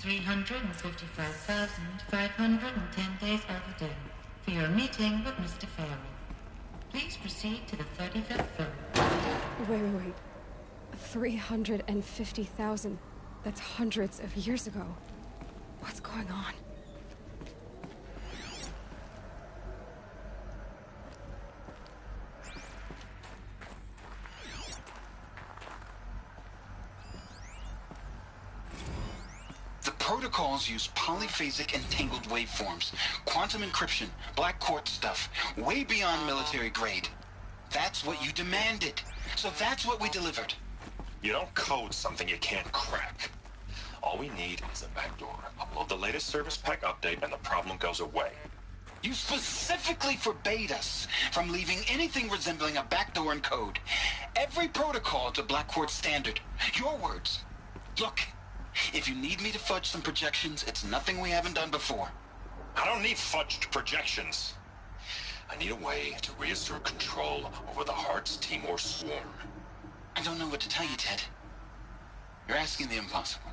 355,510 days overdue for your meeting with Mr. Farrell. Please proceed to the 35th floor. Wait. 350,000. That's hundreds of years ago. What's going on? The protocols use polyphasic entangled waveforms, quantum encryption, black quartz stuff, way beyond military grade. That's what you demanded. So that's what we delivered. You don't code something you can't crack. All we need is a backdoor. Upload the latest service pack update and the problem goes away. You specifically forbade us from leaving anything resembling a backdoor in code. Every protocol to black quartz standard. Your words. Look, if you need me to fudge some projections, it's nothing we haven't done before. I don't need fudged projections. I need a way to reassert control over the Hearts Timor swarm. I don't know what to tell you, Ted. You're asking the impossible.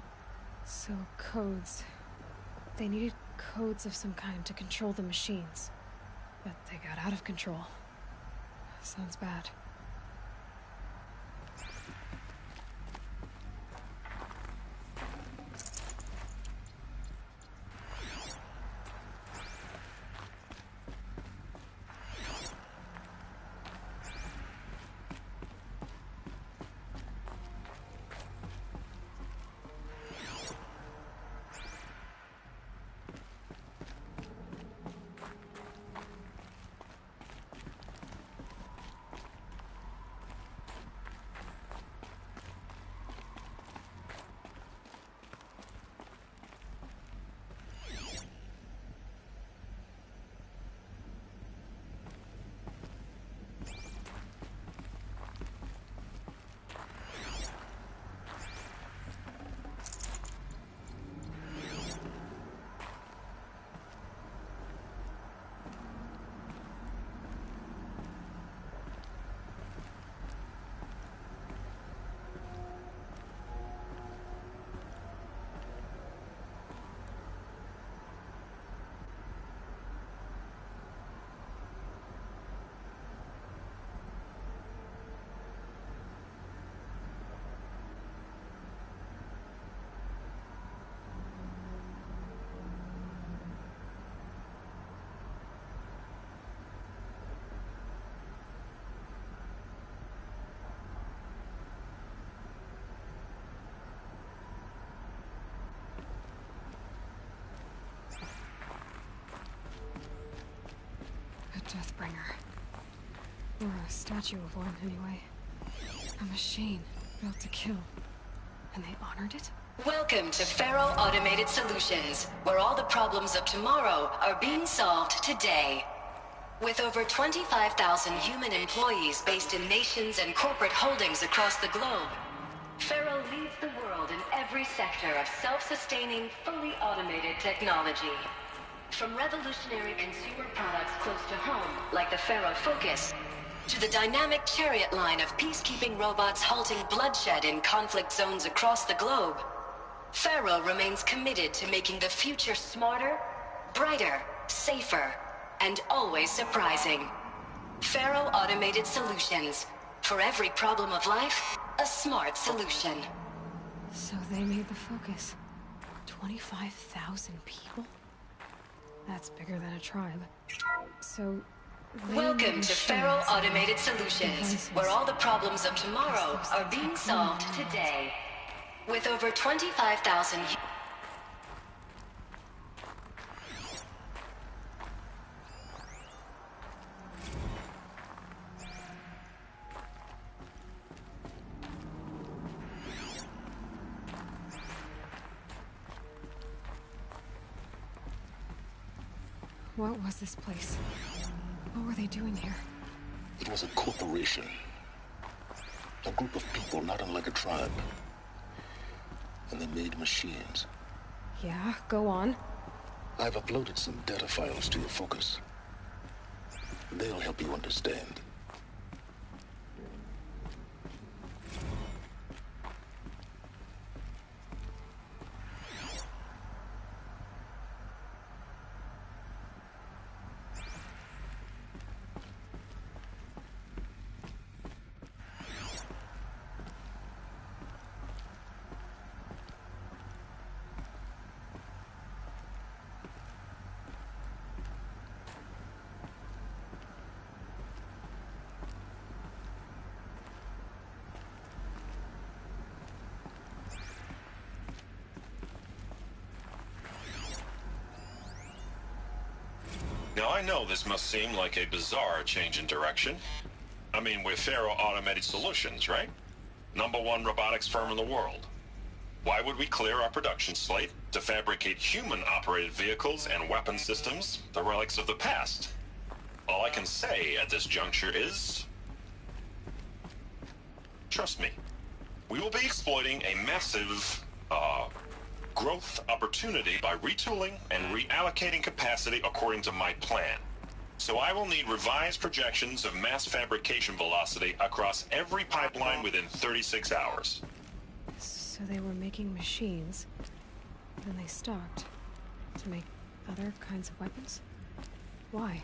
So, codes. They needed codes of some kind to control the machines. But they got out of control. Sounds bad. Deathbringer. Or a statue of one, anyway. A machine built to kill. And they honored it? Welcome to Faro Automated Solutions, where all the problems of tomorrow are being solved today. With over 25,000 human employees based in nations and corporate holdings across the globe, Faro leads the world in every sector of self-sustaining, fully automated technology. From revolutionary consumer products close to home, like the Faro Focus, to the dynamic chariot line of peacekeeping robots halting bloodshed in conflict zones across the globe, Faro remains committed to making the future smarter, brighter, safer, and always surprising. Faro Automated Solutions. For every problem of life, a smart solution. So they made the Focus. 25,000 people? That's bigger than a tribe. So... Welcome to Faro Automated Solutions, where all the problems of tomorrow are being solved today. With over 25,000... What was this place? What were they doing here? It was a corporation. A group of people not unlike a tribe. And they made machines. Yeah, go on. I've uploaded some data files to your Focus. They'll help you understand. I know this must seem like a bizarre change in direction. I mean, we're Faro Automated Solutions, right? #1 robotics firm in the world. Why would we clear our production slate to fabricate human-operated vehicles and weapon systems, the relics of the past? All I can say at this juncture is... trust me. We will be exploiting a massive, growth opportunity by retooling and reallocating capacity according to my plan. So I will need revised projections of mass fabrication velocity across every pipeline within 36 hours. So they were making machines, then they stopped to make other kinds of weapons? Why?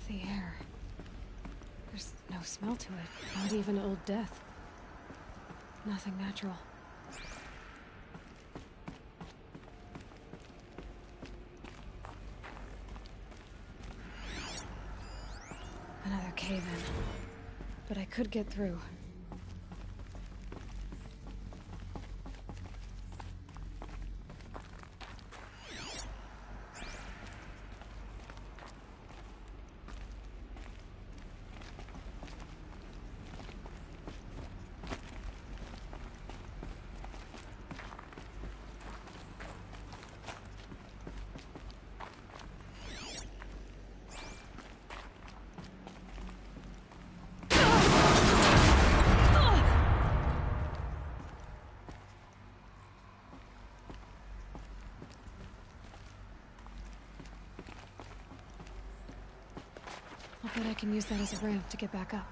The air. There's no smell to it. Not even old death. Nothing natural. Another cave-in. But I could get through. I'll bet I can use that as a ramp to get back up.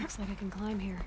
Looks like I can climb here.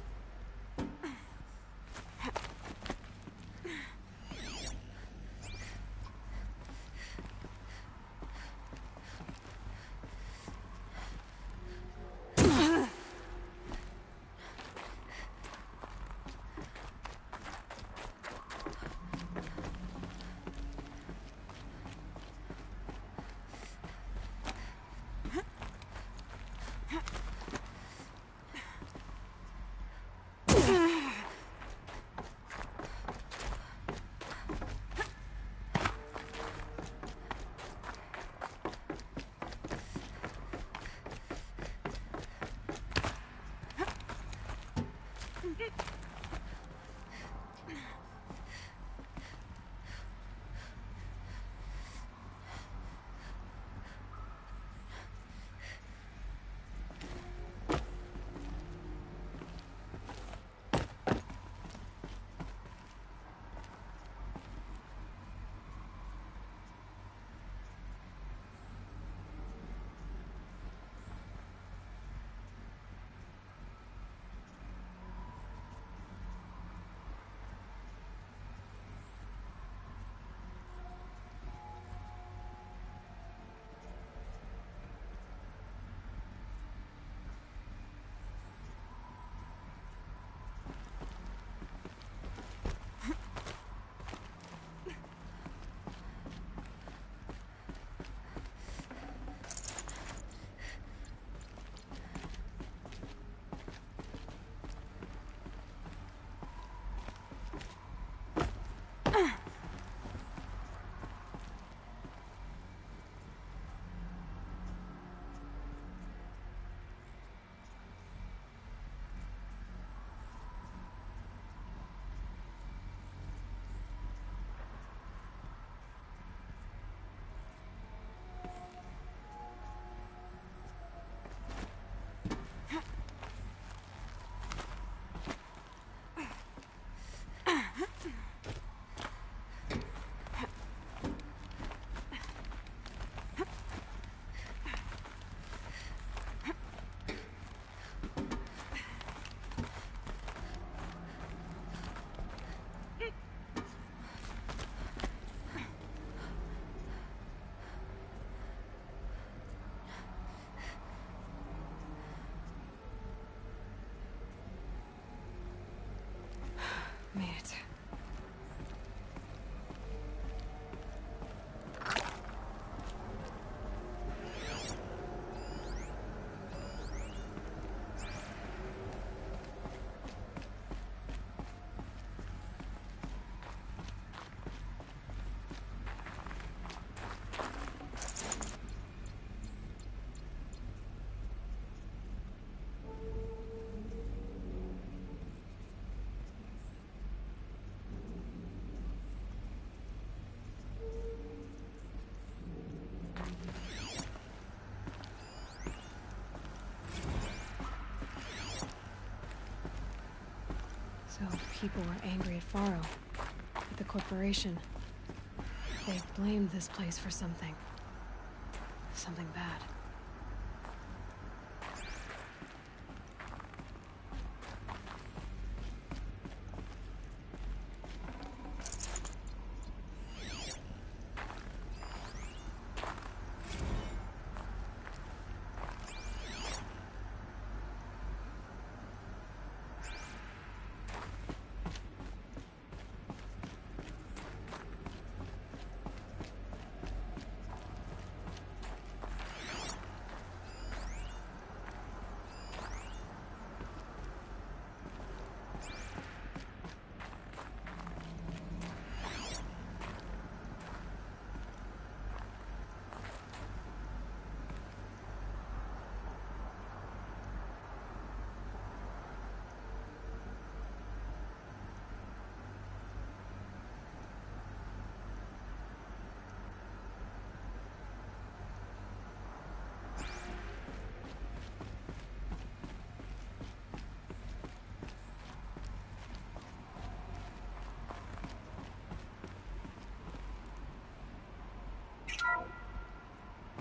people were angry at Faro, at the corporation. They blamed this place for something. Something bad.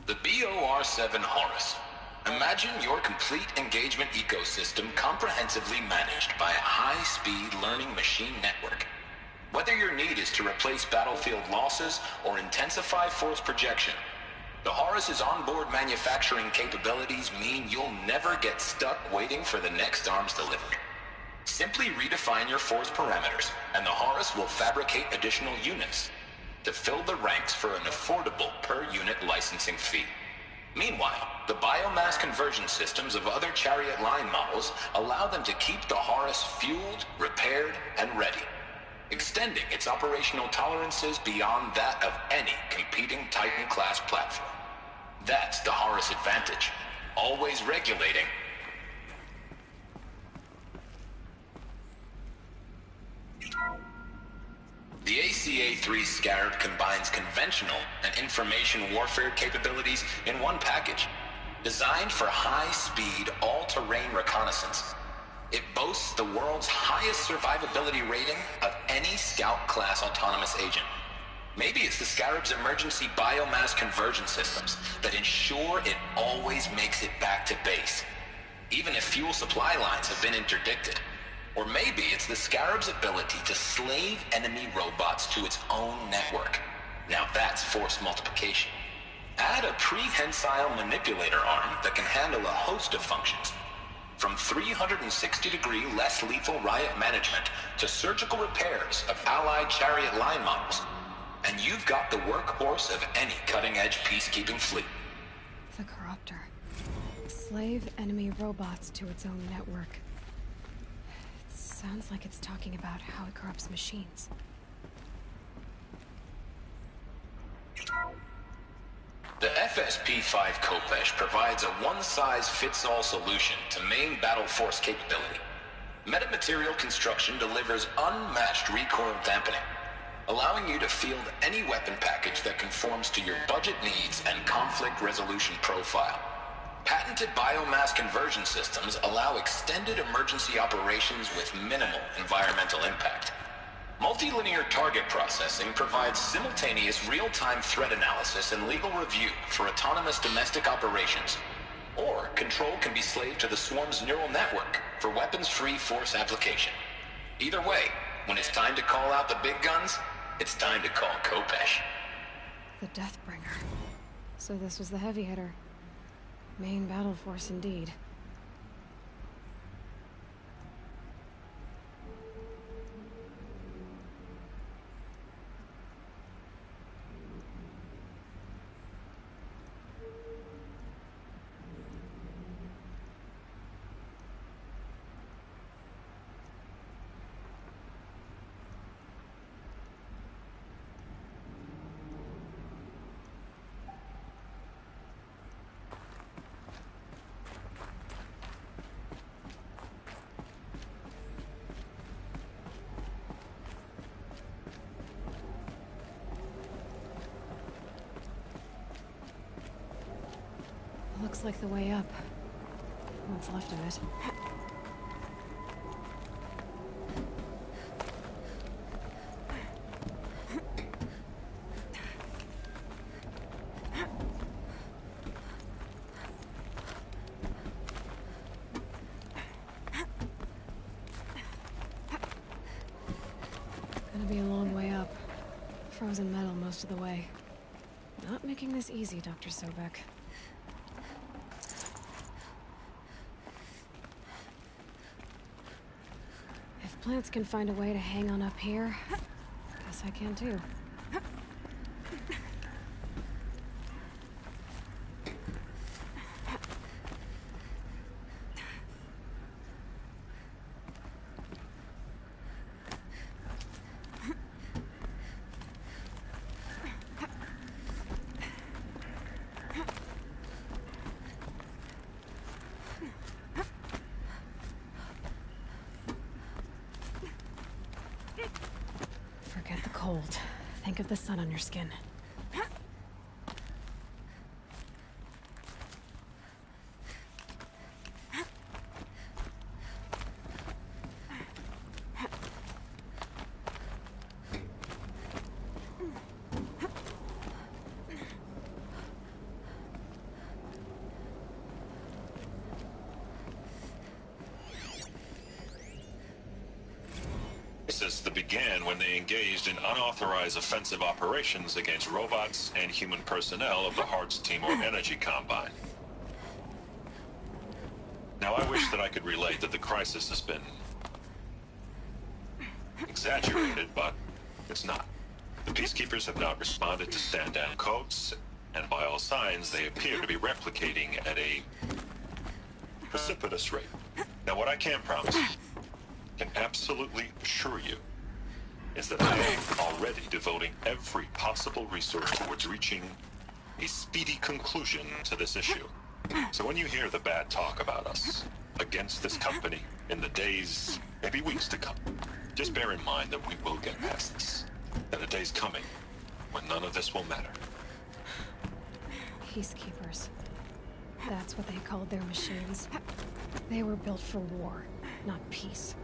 The BOR-7 Horus. Imagine your complete engagement ecosystem comprehensively managed by a high-speed learning machine network. Whether your need is to replace battlefield losses or intensify force projection, the Horus's onboard manufacturing capabilities mean you'll never get stuck waiting for the next arms delivery. Simply redefine your force parameters, and the Horus will fabricate additional units to fill the ranks for an affordable per-unit licensing fee. Meanwhile, the biomass conversion systems of other Chariot line models allow them to keep the Horus fueled, repaired, and ready, extending its operational tolerances beyond that of any competing Titan-class platform. That's the Horus advantage, always regulating. The ACA-3 Scarab combines conventional and information warfare capabilities in one package, designed for high-speed, all-terrain reconnaissance. It boasts the world's highest survivability rating of any Scout-class autonomous agent. Maybe it's the Scarab's emergency biomass conversion systems that ensure it always makes it back to base, even if fuel supply lines have been interdicted. Or maybe it's the Scarab's ability to slave enemy robots to its own network. Now that's force multiplication. Add a prehensile manipulator arm that can handle a host of functions, from 360-degree less lethal riot management to surgical repairs of allied Chariot line models, and you've got the workhorse of any cutting-edge peacekeeping fleet. The Corruptor. Slave enemy robots to its own network. Sounds like it's talking about how it corrupts machines. The FSP-5 Khopesh provides a one-size-fits-all solution to main battle force capability. Metamaterial construction delivers unmatched recoil dampening, allowing you to field any weapon package that conforms to your budget needs and conflict resolution profile. Patented biomass conversion systems allow extended emergency operations with minimal environmental impact. Multilinear target processing provides simultaneous real-time threat analysis and legal review for autonomous domestic operations. Or control can be slaved to the swarm's neural network for weapons-free force application. Either way, when it's time to call out the big guns, it's time to call Khopesh. The Deathbringer. So this was the heavy hitter. Main battle force indeed. Looks like the way up. What's left of it. Frozen metal most of the way. Not making this easy, Dr. Sobek. If plants can find a way to hang on up here, guess I can too. Forget the cold. Think of the sun on your skin. That began when they engaged in unauthorized offensive operations against robots and human personnel of the Hearts Timor Energy Combine. Now, I wish that I could relate that the crisis has been exaggerated, but it's not. The Peacekeepers have not responded to stand-down codes, and by all signs, they appear to be replicating at a precipitous rate. Now, what I can promise, can absolutely assure you, is that I am already devoting every possible resource towards reaching a speedy conclusion to this issue. So when you hear the bad talk about us against this company in the days, maybe weeks to come, just bear in mind that we will get past this. That a day's coming when none of this will matter. Peacekeepers. That's what they called their machines. They were built for war, not peace.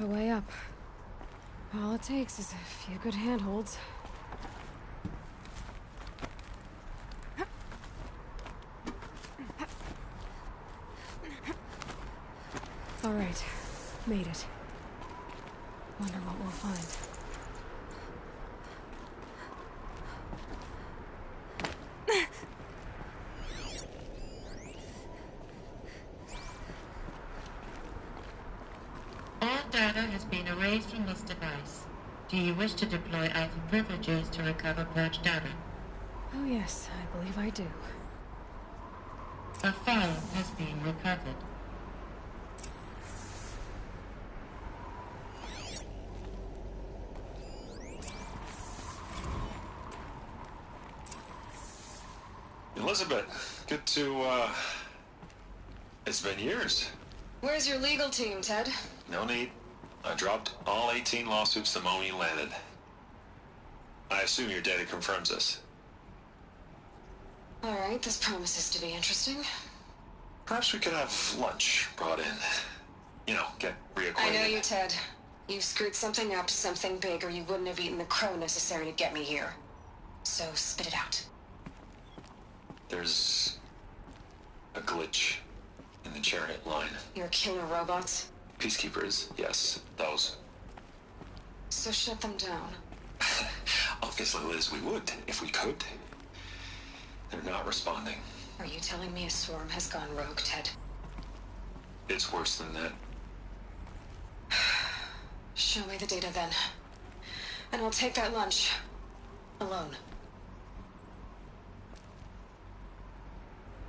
the way up. All it takes is a few good handholds. All right, made it. Wonder what we'll find. All data has been erased from this device. Do you wish to deploy Alpha privileges to recover purged data? Oh yes, I believe I do. A file has been recovered. Elizabeth, good to, it's been years. Where's your legal team, Ted? No need. I dropped all 18 lawsuits the moment you landed. I assume your data confirms this. All right, this promises to be interesting. Perhaps we could have lunch brought in. You know, get reacquainted. I know you, Ted. You screwed something up, something big, or you wouldn't have eaten the crow necessary to get me here. So spit it out. There's a glitch in the chariot line. Your killer robots? Peacekeepers, yes, those. So shut them down. Obviously, Liz, we would, if we could. They're not responding. Are you telling me a swarm has gone rogue, Ted? It's worse than that. Show me the data then. And I'll take that lunch. Alone.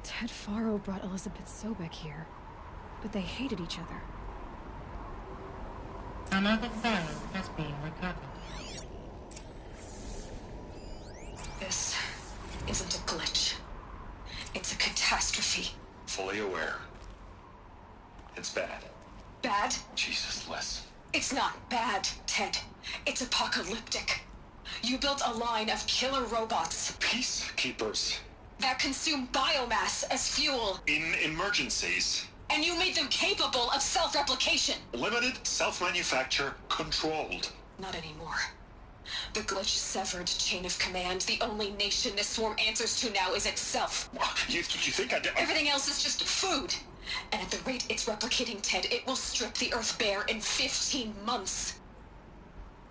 Ted Faro brought Elizabeth Sobek here, but they hated each other. Another file has been recovered. This isn't a glitch. It's a catastrophe. Fully aware. It's bad. Bad? Jesus, Liz. It's not bad, Ted. It's apocalyptic. You built a line of killer robots Peacekeepers. that consume biomass as fuel, In emergencies. and you made them capable of self-replication. Limited, self-manufacture, controlled. Not anymore. The glitch severed chain of command. The only nation this swarm answers to now is itself. You think I did? Everything else is just food. And at the rate it's replicating, Ted, it will strip the Earth bare in 15 months.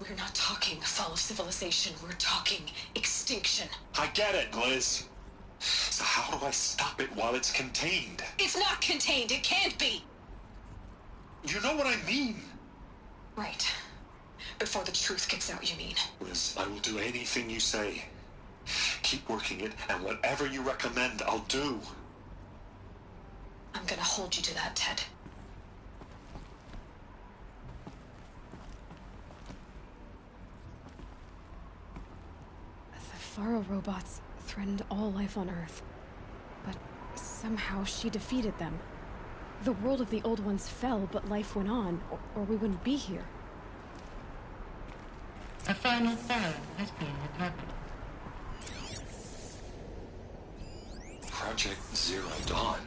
We're not talking fall of civilization. We're talking extinction. I get it, Liz. So how do I stop it while it's contained? It's not contained. It can't be. You know what I mean. Right. Before the truth gets out, you mean? Liz, I will do anything you say. Keep working it, and whatever you recommend, I'll do. I'm gonna hold you to that, Ted. The Faro robots threatened all life on Earth, but somehow she defeated them. The world of the Old Ones fell, but life went on, or we wouldn't be here. A final file has been recovered. Project Zero Dawn.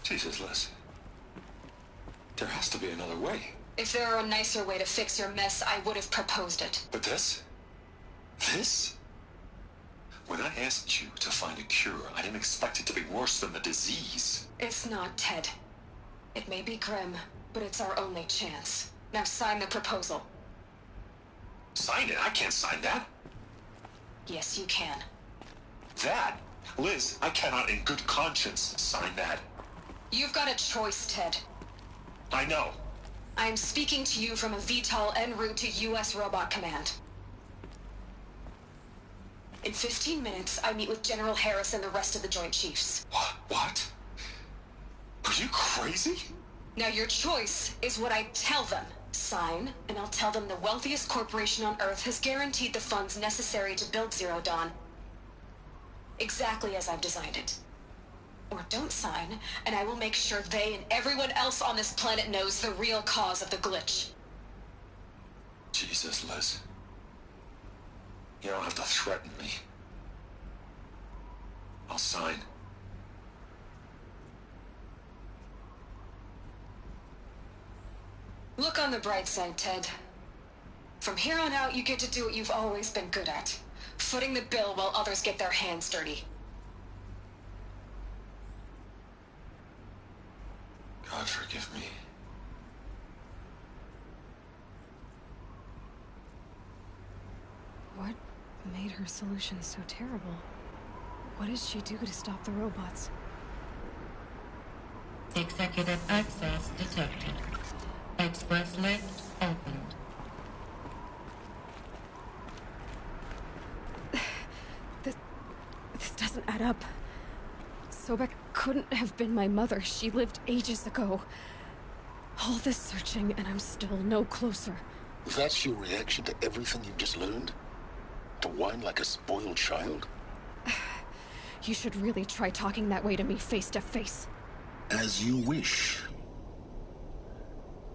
Jesus, Liz. There has to be another way. If there were a nicer way to fix your mess, I would have proposed it. But this? This? When I asked you to find a cure, I didn't expect it to be worse than the disease. It's not, Ted. It may be grim, but it's our only chance. Now sign the proposal. Sign it? I can't sign that. Yes, you can. That? Liz, I cannot in good conscience sign that. You've got a choice, Ted. I know. I'm speaking to you from a VTOL en route to U.S. Robot Command. In 15 minutes, I meet with General Harris and the rest of the Joint Chiefs. What? Are you crazy? Now your choice is what I tell them. Sign, and I'll tell them the wealthiest corporation on Earth has guaranteed the funds necessary to build Zero Dawn. Exactly as I've designed it. Or don't sign, and I will make sure they and everyone else on this planet knows the real cause of the glitch. Jesus, Liz. You don't have to threaten me. I'll sign. Look on the bright side, Ted. From here on out, you get to do what you've always been good at. Footing the bill while others get their hands dirty. God forgive me. What made her solution so terrible? What did she do to stop the robots? Executive access detected. Express lift opened. This doesn't add up. Sobek couldn't have been my mother. She lived ages ago. All this searching, and I'm still no closer. That's your reaction to everything you've just learned? To whine like a spoiled child? You should really try talking that way to me face to face. As you wish.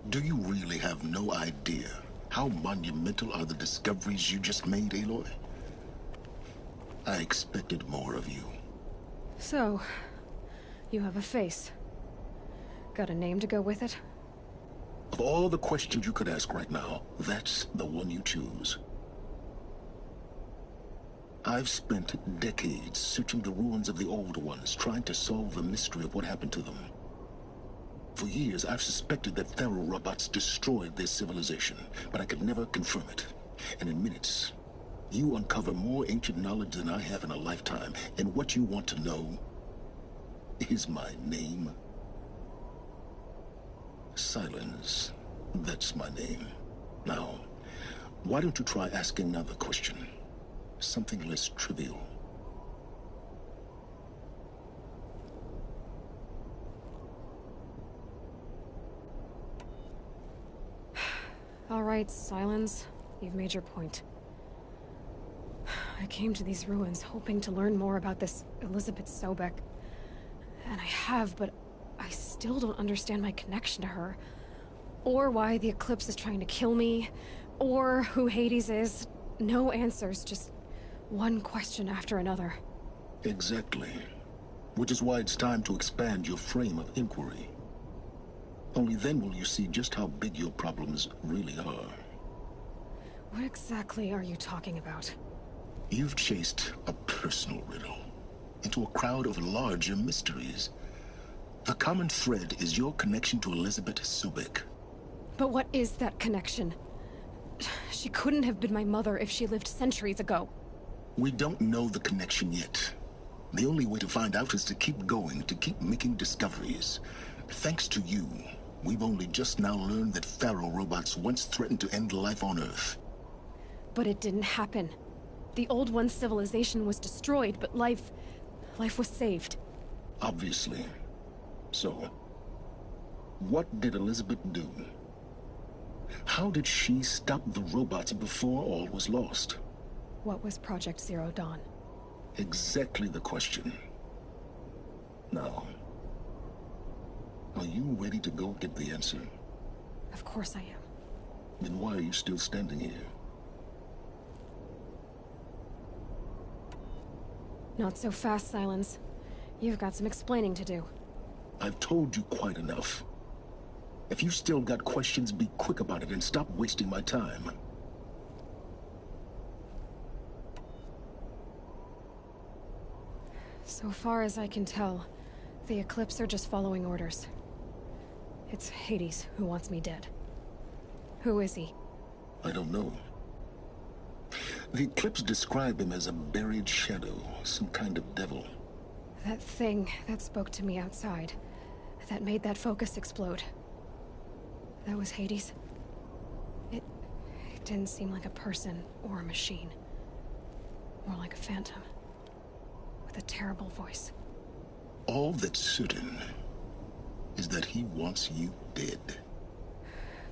Do you really have no idea how monumental are the discoveries you just made, Aloy? I expected more of you. So, you have a face. Got a name to go with it? Of all the questions you could ask right now, that's the one you choose. I've spent decades searching the ruins of the old ones, trying to solve the mystery of what happened to them. For years, I've suspected that Faro robots destroyed their civilization, but I could never confirm it. And in minutes, you uncover more ancient knowledge than I have in a lifetime, and what you want to know is my name. Silence. That's my name. Now, why don't you try asking another question? Something less trivial. All right, Silence. You've made your point. I came to these ruins hoping to learn more about this Elizabeth Sobek. And I have, but I still don't understand my connection to her. Or why the Eclipse is trying to kill me. Or who Hades is. No answers, just one question after another. Exactly. Which is why it's time to expand your frame of inquiry. Only then will you see just how big your problems really are. What exactly are you talking about? You've chased a personal riddle into a crowd of larger mysteries. The common thread is your connection to Elizabeth Sobek. But what is that connection? She couldn't have been my mother if she lived centuries ago. We don't know the connection yet. The only way to find out is to keep going, to keep making discoveries. Thanks to you, we've only just now learned that Faro robots once threatened to end life on Earth. But it didn't happen. The Old One's civilization was destroyed, but life was saved. Obviously. So, what did Elizabeth do? How did she stop the robots before all was lost? What was Project Zero Dawn? Exactly the question. Now, are you ready to go get the answer? Of course I am. Then why are you still standing here? Not so fast, Silence. You've got some explaining to do. I've told you quite enough. If you've still got questions, be quick about it and stop wasting my time. So far as I can tell, the Eclipse are just following orders. It's Hades who wants me dead. Who is he? I don't know. The Eclipse describe him as a buried shadow, some kind of devil. That thing that spoke to me outside, that made that focus explode. That was Hades. It didn't seem like a person or a machine. More like a phantom. With a terrible voice. All that's certain is that he wants you dead.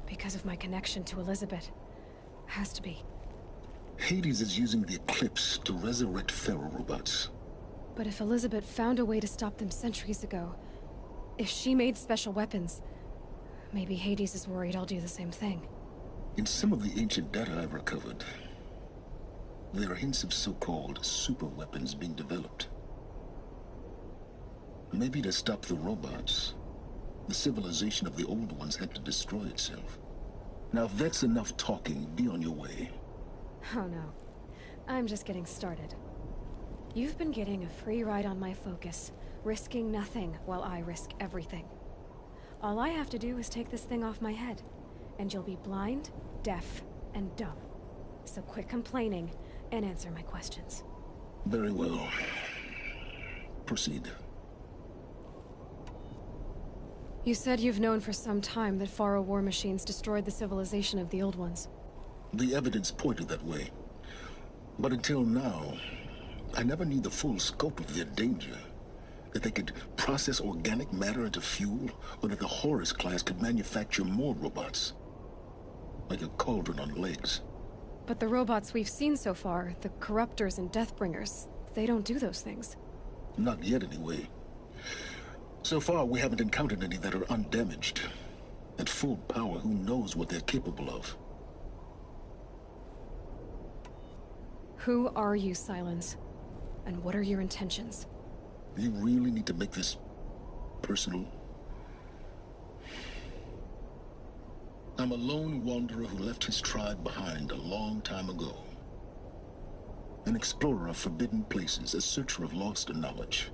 Because of my connection to Elizabeth. Has to be. Hades is using the Eclipse to resurrect Faro robots. But if Elizabeth found a way to stop them centuries ago, if she made special weapons, maybe Hades is worried I'll do the same thing. In some of the ancient data I've recovered, there are hints of so-called super weapons being developed. Maybe to stop the robots, the civilization of the old ones had to destroy itself. Now, if that's enough talking, be on your way. Oh no. I'm just getting started. You've been getting a free ride on my focus, risking nothing while I risk everything. All I have to do is take this thing off my head, and you'll be blind, deaf, and dumb. So quit complaining and answer my questions. Very well. Proceed. You said you've known for some time that Faro war machines destroyed the civilization of the Old Ones. The evidence pointed that way. But until now, I never knew the full scope of their danger. That they could process organic matter into fuel, or that the Horus class could manufacture more robots. Like a cauldron on legs. But the robots we've seen so far, the Corruptors and Deathbringers, they don't do those things. Not yet, anyway. So far, we haven't encountered any that are undamaged. At full power, who knows what they're capable of? Who are you, Silence? And what are your intentions? You really need to make this personal? I'm a lone wanderer who left his tribe behind a long time ago. An explorer of forbidden places, a searcher of lost knowledge.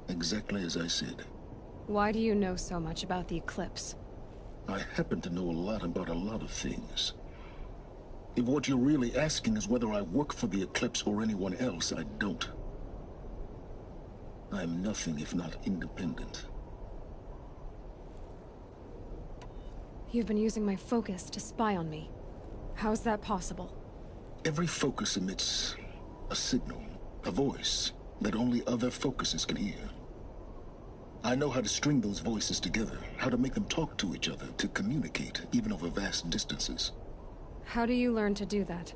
Exactly as I said. Why do you know so much about the Eclipse? I happen to know a lot about a lot of things. If what you're really asking is whether I work for the Eclipse or anyone else, I don't. I am nothing if not independent. You've been using my focus to spy on me. How's that possible? Every focus emits a signal, a voice, that only other focuses can hear. I know how to string those voices together, how to make them talk to each other, to communicate, even over vast distances. How do you learn to do that?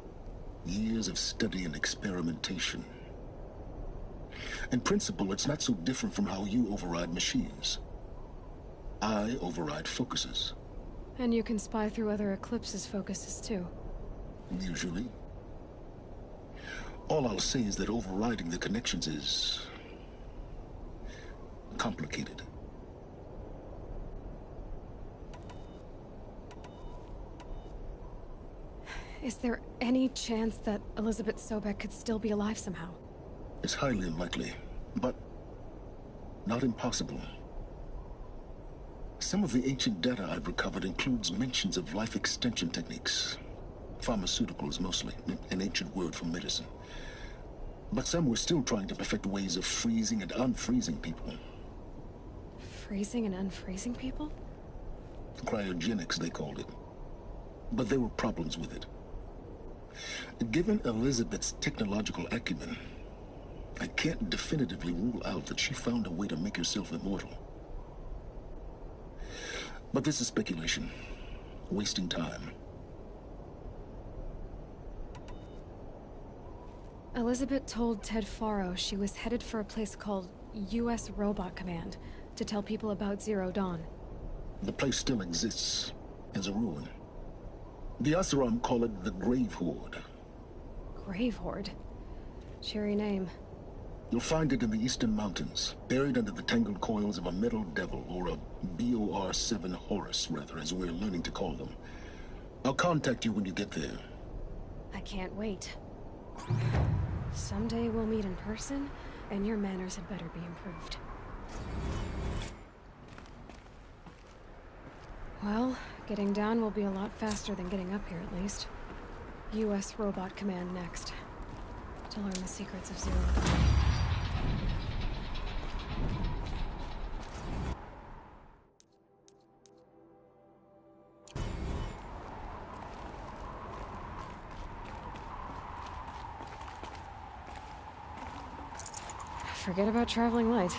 Years of study and experimentation. In principle, it's not so different from how you override machines. I override focuses. And you can spy through other Eclipse's focuses too. Usually. All I'll say is that overriding the connections is complicated. Is there any chance that Elizabeth Sobek could still be alive somehow? It's highly unlikely, but not impossible. Some of the ancient data I've recovered includes mentions of life extension techniques. Pharmaceuticals mostly, an ancient word for medicine. But some were still trying to perfect ways of freezing and unfreezing people. Freezing and unfreezing people? Cryogenics, they called it. But there were problems with it. Given Elizabeth's technological acumen, I can't definitively rule out that she found a way to make herself immortal. But this is speculation. Wasting time. Elizabeth told Ted Faro she was headed for a place called U.S. Robot Command to tell people about Zero Dawn. The place still exists as a ruin. The Asaram call it the Grave Horde. Grave Horde? Cheery name. You'll find it in the Eastern Mountains, buried under the tangled coils of a metal devil, or a BOR-7 Horus, rather, as we're learning to call them. I'll contact you when you get there. I can't wait. Someday we'll meet in person, and your manners had better be improved. Well, getting down will be a lot faster than getting up here, at least. U.S. Robot Command next. To learn the secrets of Zero Dawn. Forget about traveling light.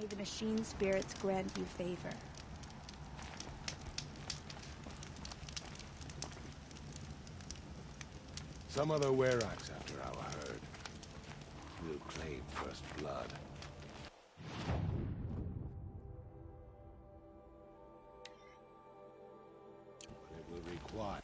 May the machine spirits grant you favor. Some other were-axe after our herd. We'll claim first blood. But it will require...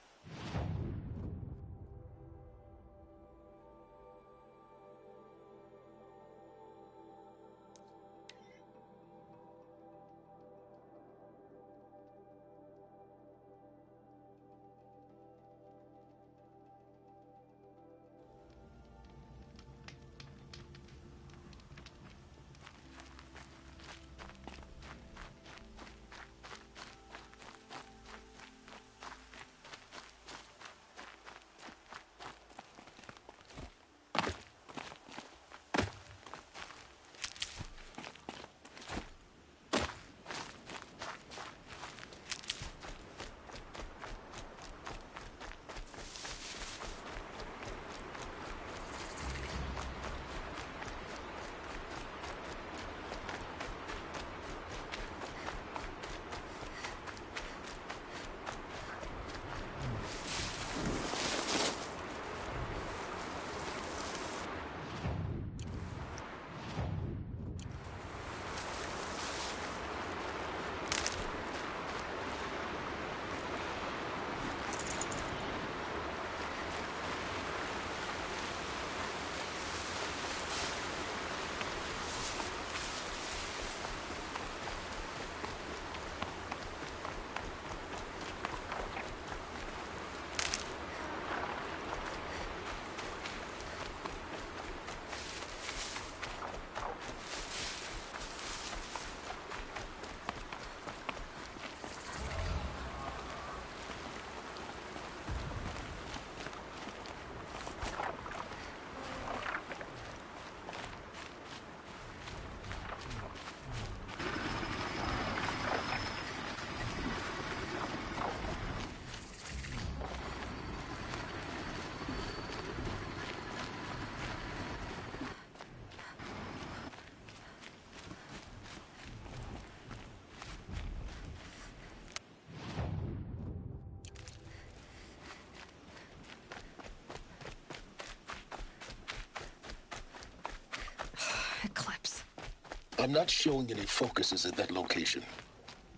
Eclipse. I'm not showing any focuses at that location.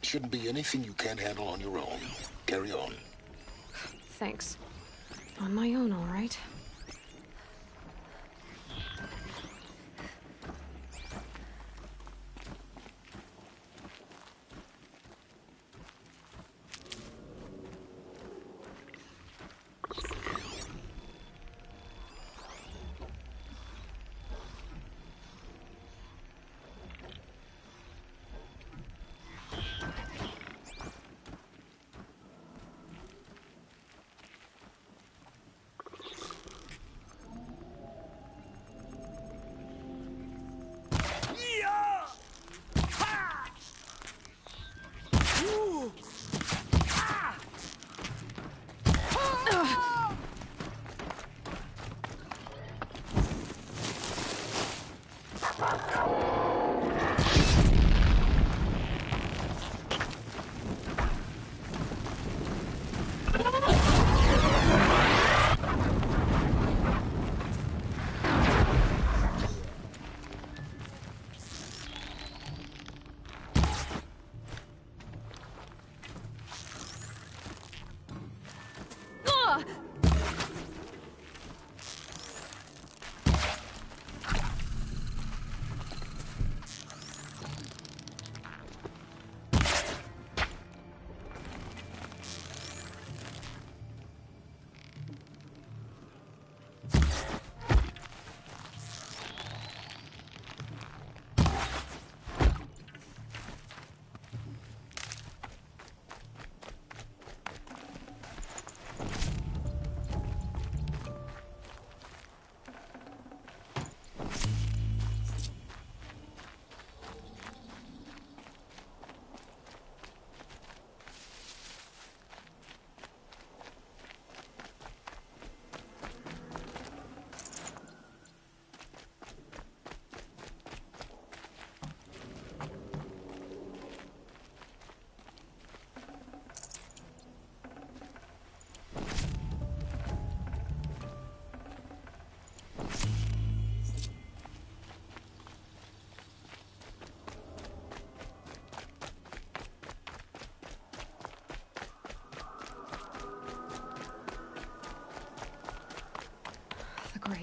Shouldn't be anything you can't handle on your own. Carry on. Thanks. On my own, all right.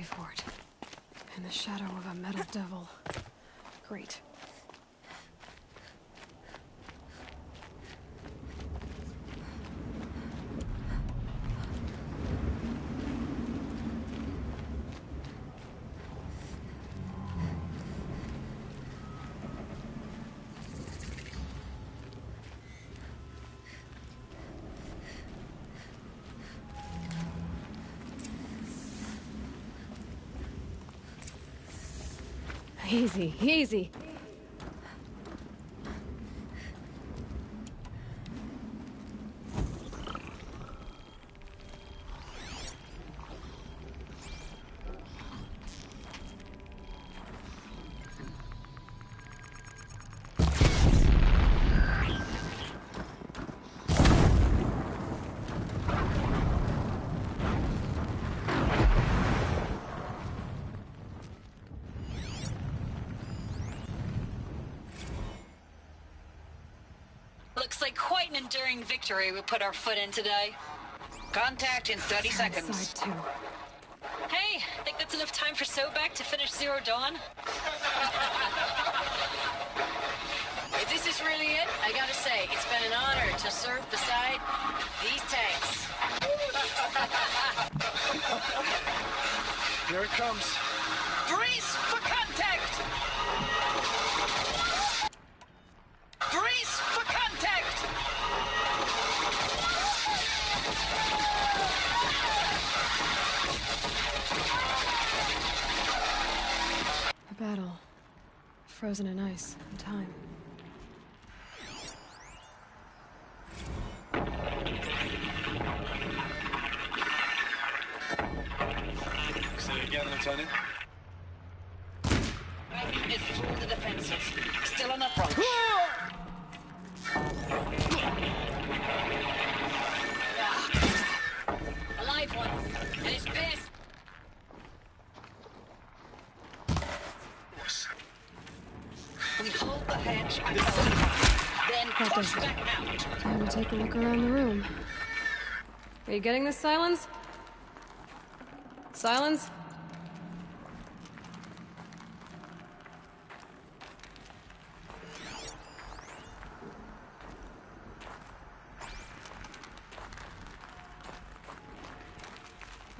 fort. In the shadow of a metal devil. Great. Easy, easy. Looks like quite an enduring victory we put our foot in today. Contact in 30 seconds. Side two. Hey, think that's enough time for Sobek to finish Zero Dawn? If this is really it, I gotta say, it's been an honor to serve beside these tanks. Here it comes. Brace for contact! Brace for contact! A battle. Frozen in ice and time. Say it again, Lieutenant. Dragon is full to the defenses. Still on approach. A live one. And it's pissed. We hold the hedge until we then That push does it. back out. Time to take a look around the room. Are you getting this, Silence? Silence?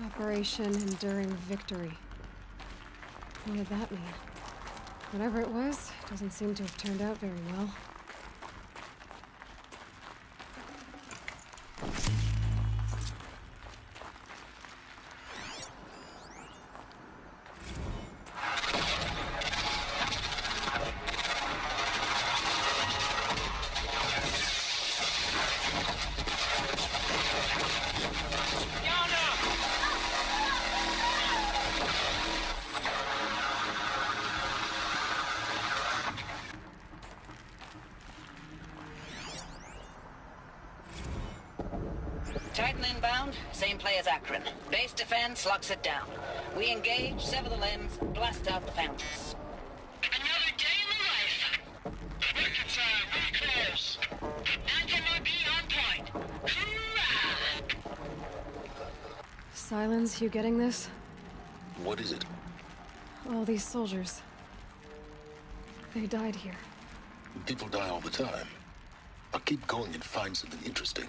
Operation Enduring Victory. What did that mean? Whatever it was, doesn't seem to have turned out very well. Titan inbound, same play as Akron. Base defense locks it down. We engage, sever the limbs, blast out the fountains. Another day in the life. Reconcile, very close. Anthem RP on point. Hoorah! Silence, you getting this? What is it? All these soldiers. They died here. People die all the time. I'll keep going and find something interesting.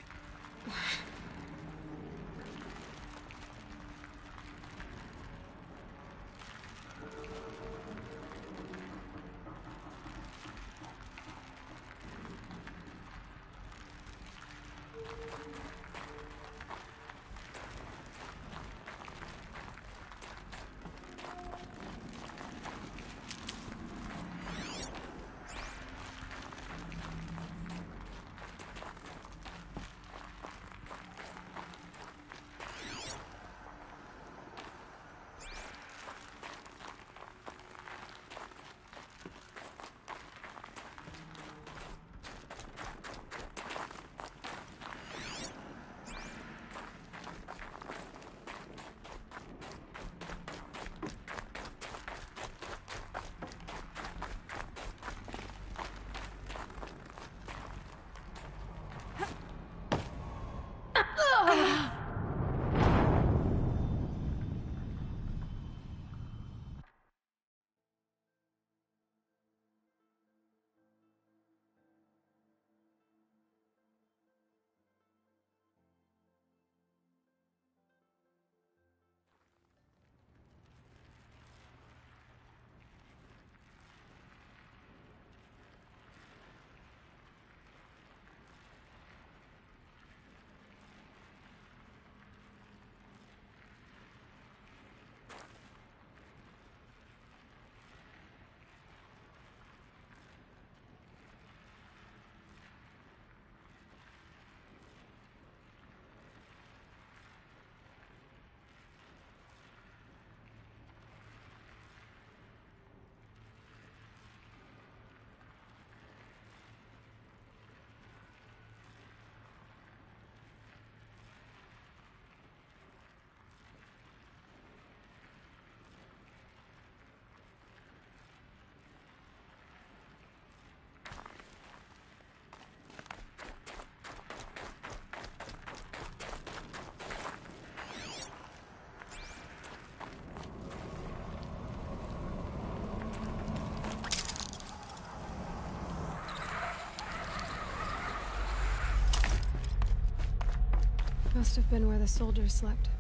Must have been where the soldiers slept.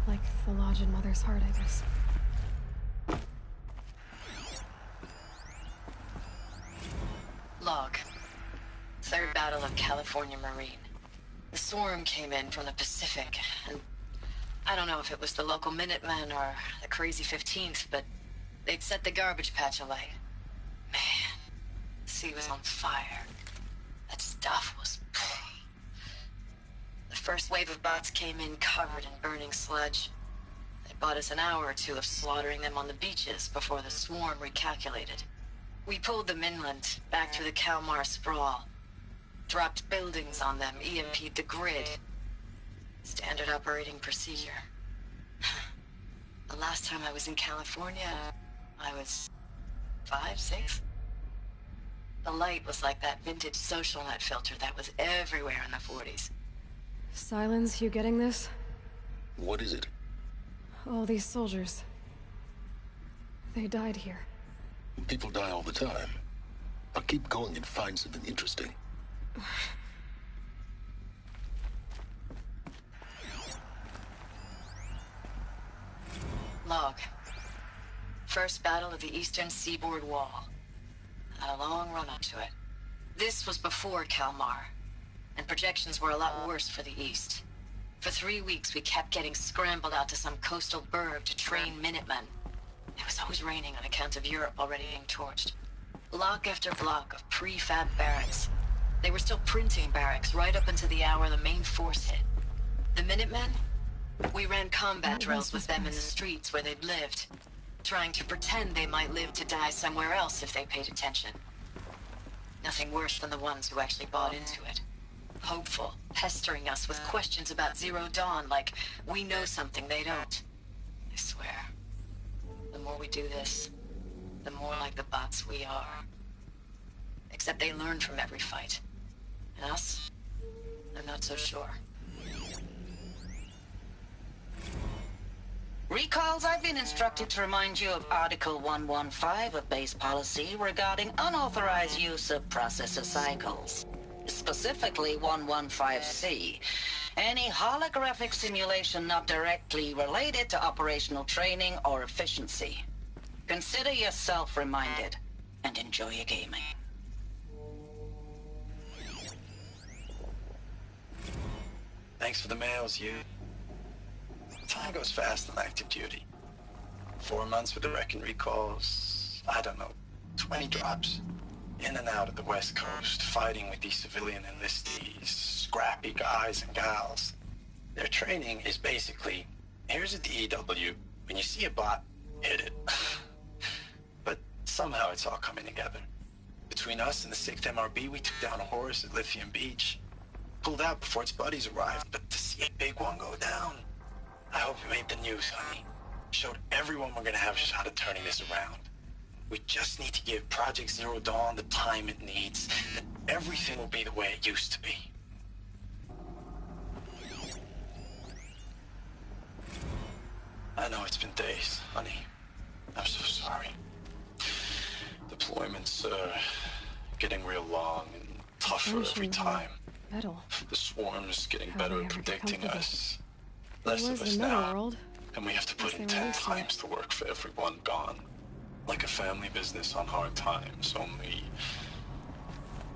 Like the lodge in Mother's Heart, I guess. Log. Third Battle of California Marine. The swarm came in from the Pacific, and I don't know if it was the local Minutemen or the crazy 15th, but they'd set the garbage patch alight. Man, the sea was on fire. That stuff was... The first wave of bots came in covered in burning sludge. They bought us an hour or two of slaughtering them on the beaches before the swarm recalculated. We pulled them inland, back through the Kalmar sprawl. Dropped buildings on them, EMP'd the grid. Standard operating procedure. The last time I was in California, I was 5, 6? The light was like that vintage social net filter that was everywhere in the 40s. Silence, you getting this? What is it? All these soldiers. They died here. People die all the time. I'll keep going and find something interesting. Log. First battle of the eastern seaboard wall. Had a long run up to it. This was before Kalmar, and projections were a lot worse for the east. For 3 weeks, we kept getting scrambled out to some coastal burg to train Minutemen. It was always raining on account of Europe already being torched. Block after block of prefab barracks. They were still printing barracks right up until the hour the main force hit. The Minutemen? We ran combat drills with them in the streets where they'd lived, trying to pretend they might live to die somewhere else if they paid attention. Nothing worse than the ones who actually bought into it. Hopeful, pestering us with questions about Zero Dawn like we know something they don't. I swear, the more we do this, the more like the bots we are. Except they learn from every fight. And us? I'm not so sure. Recalls, I've been instructed to remind you of Article 115 of base policy regarding unauthorized use of processor cycles. Specifically 115C. Any holographic simulation not directly related to operational training or efficiency. Consider yourself reminded, and enjoy your gaming. Thanks for the mails, you. Time goes fast on active duty. 4 months with the wrecking recalls, I don't know, 20 drops. In and out of the West Coast, fighting with these civilian enlistees, scrappy guys and gals. Their training is basically, here's a DEW, when you see a bot, hit it. But somehow it's all coming together. Between us and the 6th MRB, we took down a horse at Lithium Beach. Pulled out before its buddies arrived, but to see a big one go down, I hope you made the news, honey. Showed everyone we're gonna have a shot at turning this around. We just need to give Project Zero Dawn the time it needs, and everything will be the way it used to be. I know it's been days, honey. I'm so sorry. Deployments are getting real long and tougher every time. Metal. The swarm's getting better at predicting us. Less Less of us the metal now. world. And we have to put in 10 times the work for everyone gone. Like a family business on hard times, only...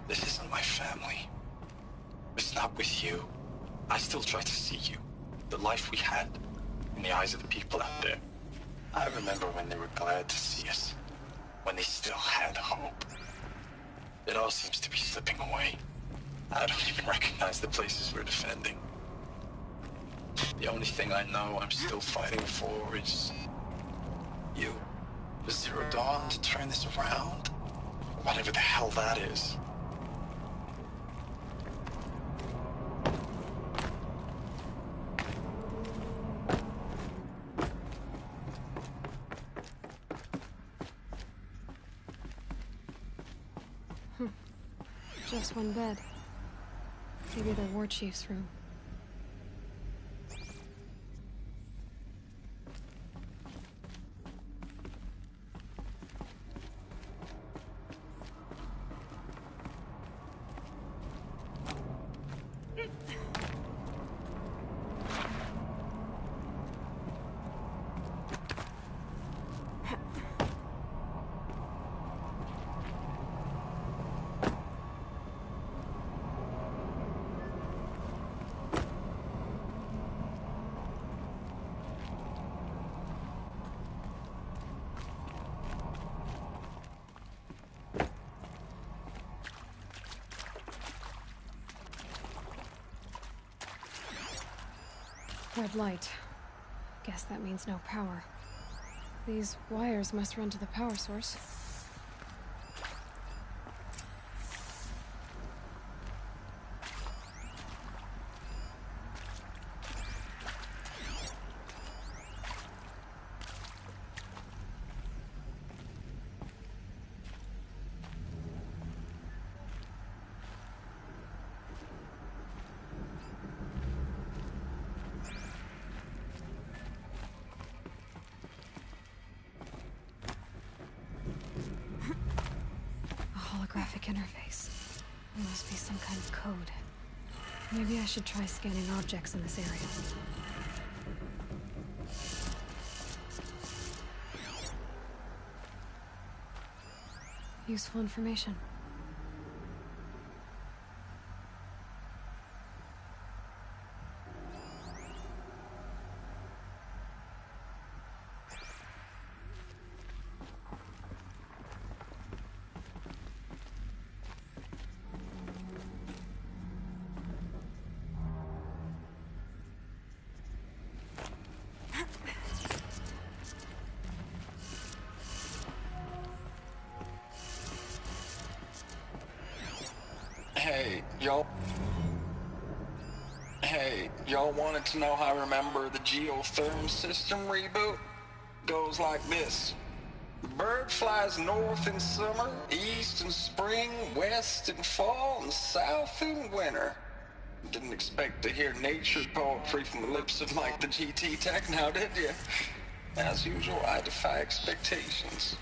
This isn't my family. It's not with you. I still try to see you. The life we had in the eyes of the people out there. I remember when they were glad to see us. When they still had hope. It all seems to be slipping away. I don't even recognize the places we're defending. The only thing I know I'm still fighting for is... you. The Zero Dawn to turn this around? Whatever the hell that is. Just one bed. Maybe the war chief's room. Red light. Guess that means no power. These wires must run to the power source. Holographic interface. There must be some kind of code. Maybe I should try scanning objects in this area. Useful information. Hey, y'all wanted to know how I remember the geotherm system reboot? Goes like this. Bird flies north in summer, east in spring, west in fall, and south in winter. Didn't expect to hear nature poetry from the lips of Mike the GT Tech now, did you? As usual, I defy expectations.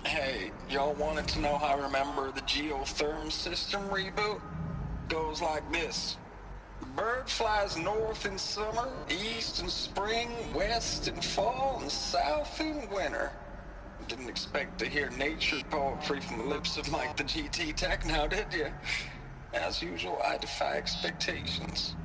Hey, y'all wanted to know how I remember the geotherm system reboot? Goes like this. Bird flies north in summer, east in spring, west in fall, and south in winter. Didn't expect to hear nature poetry from the lips of Mike the GT Tech now, did you? As usual, I defy expectations.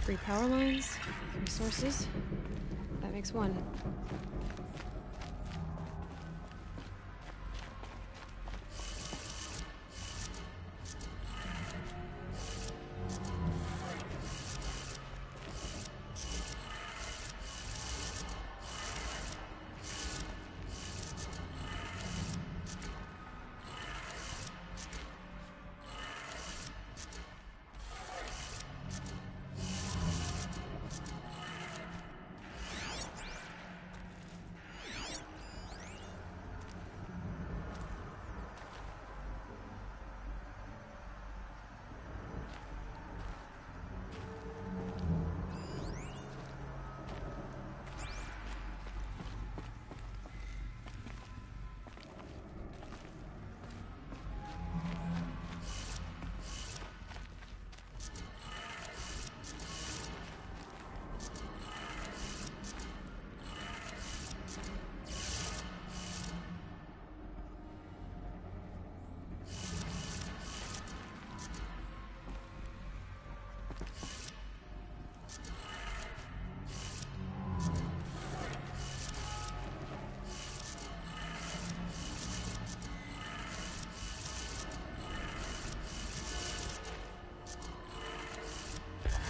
Three power lines, 3 sources. That makes 1.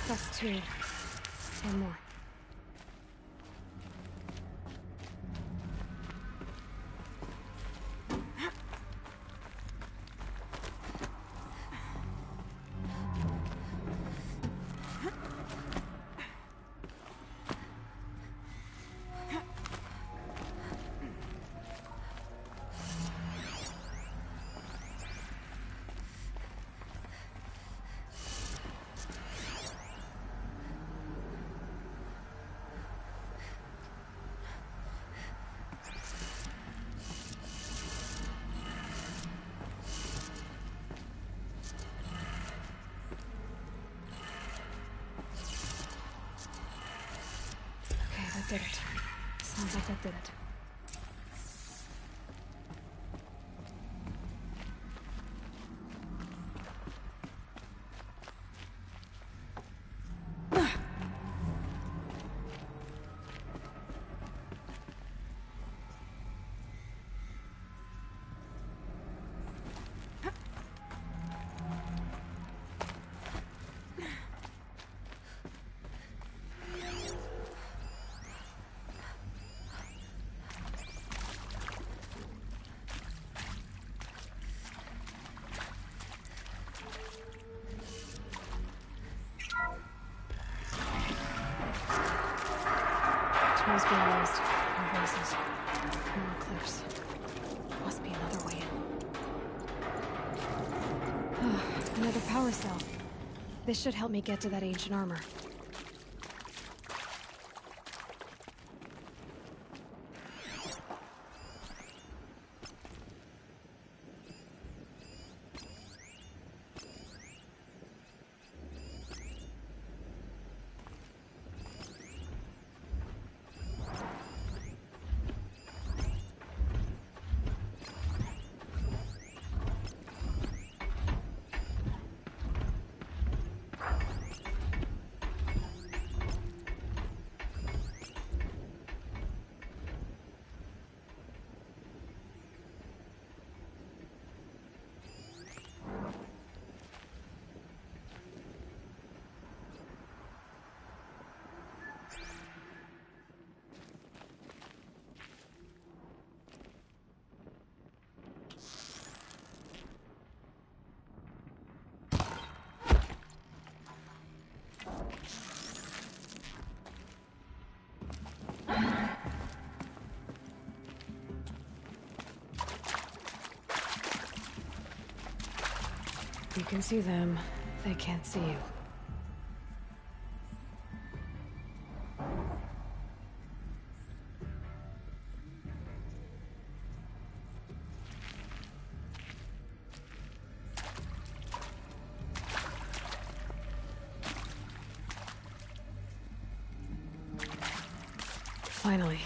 That's two. One more. Did it. Sounds like that did it. Tools being used. More voices. More cliffs. Must be another way in. Another power cell. This should help me get to that ancient armor. You can see them. They can't see you. Finally.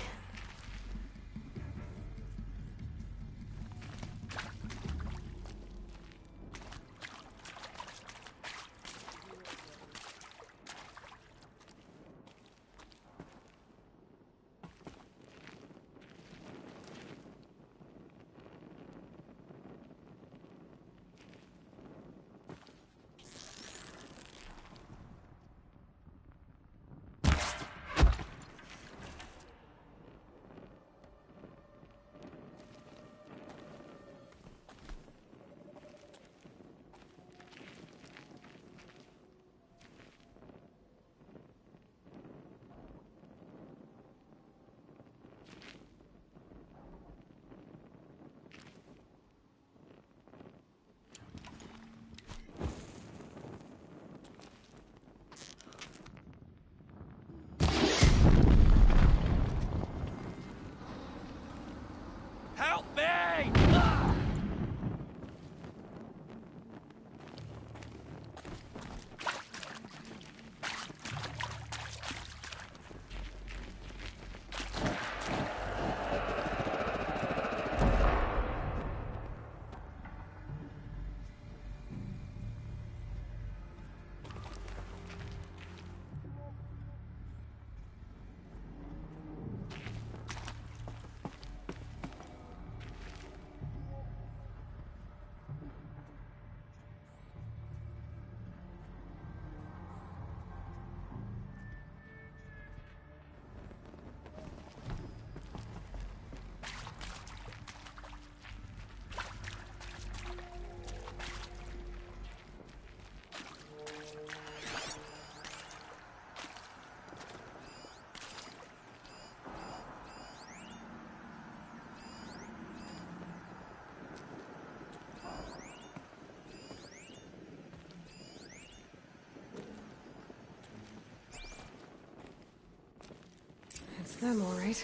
I'm alright.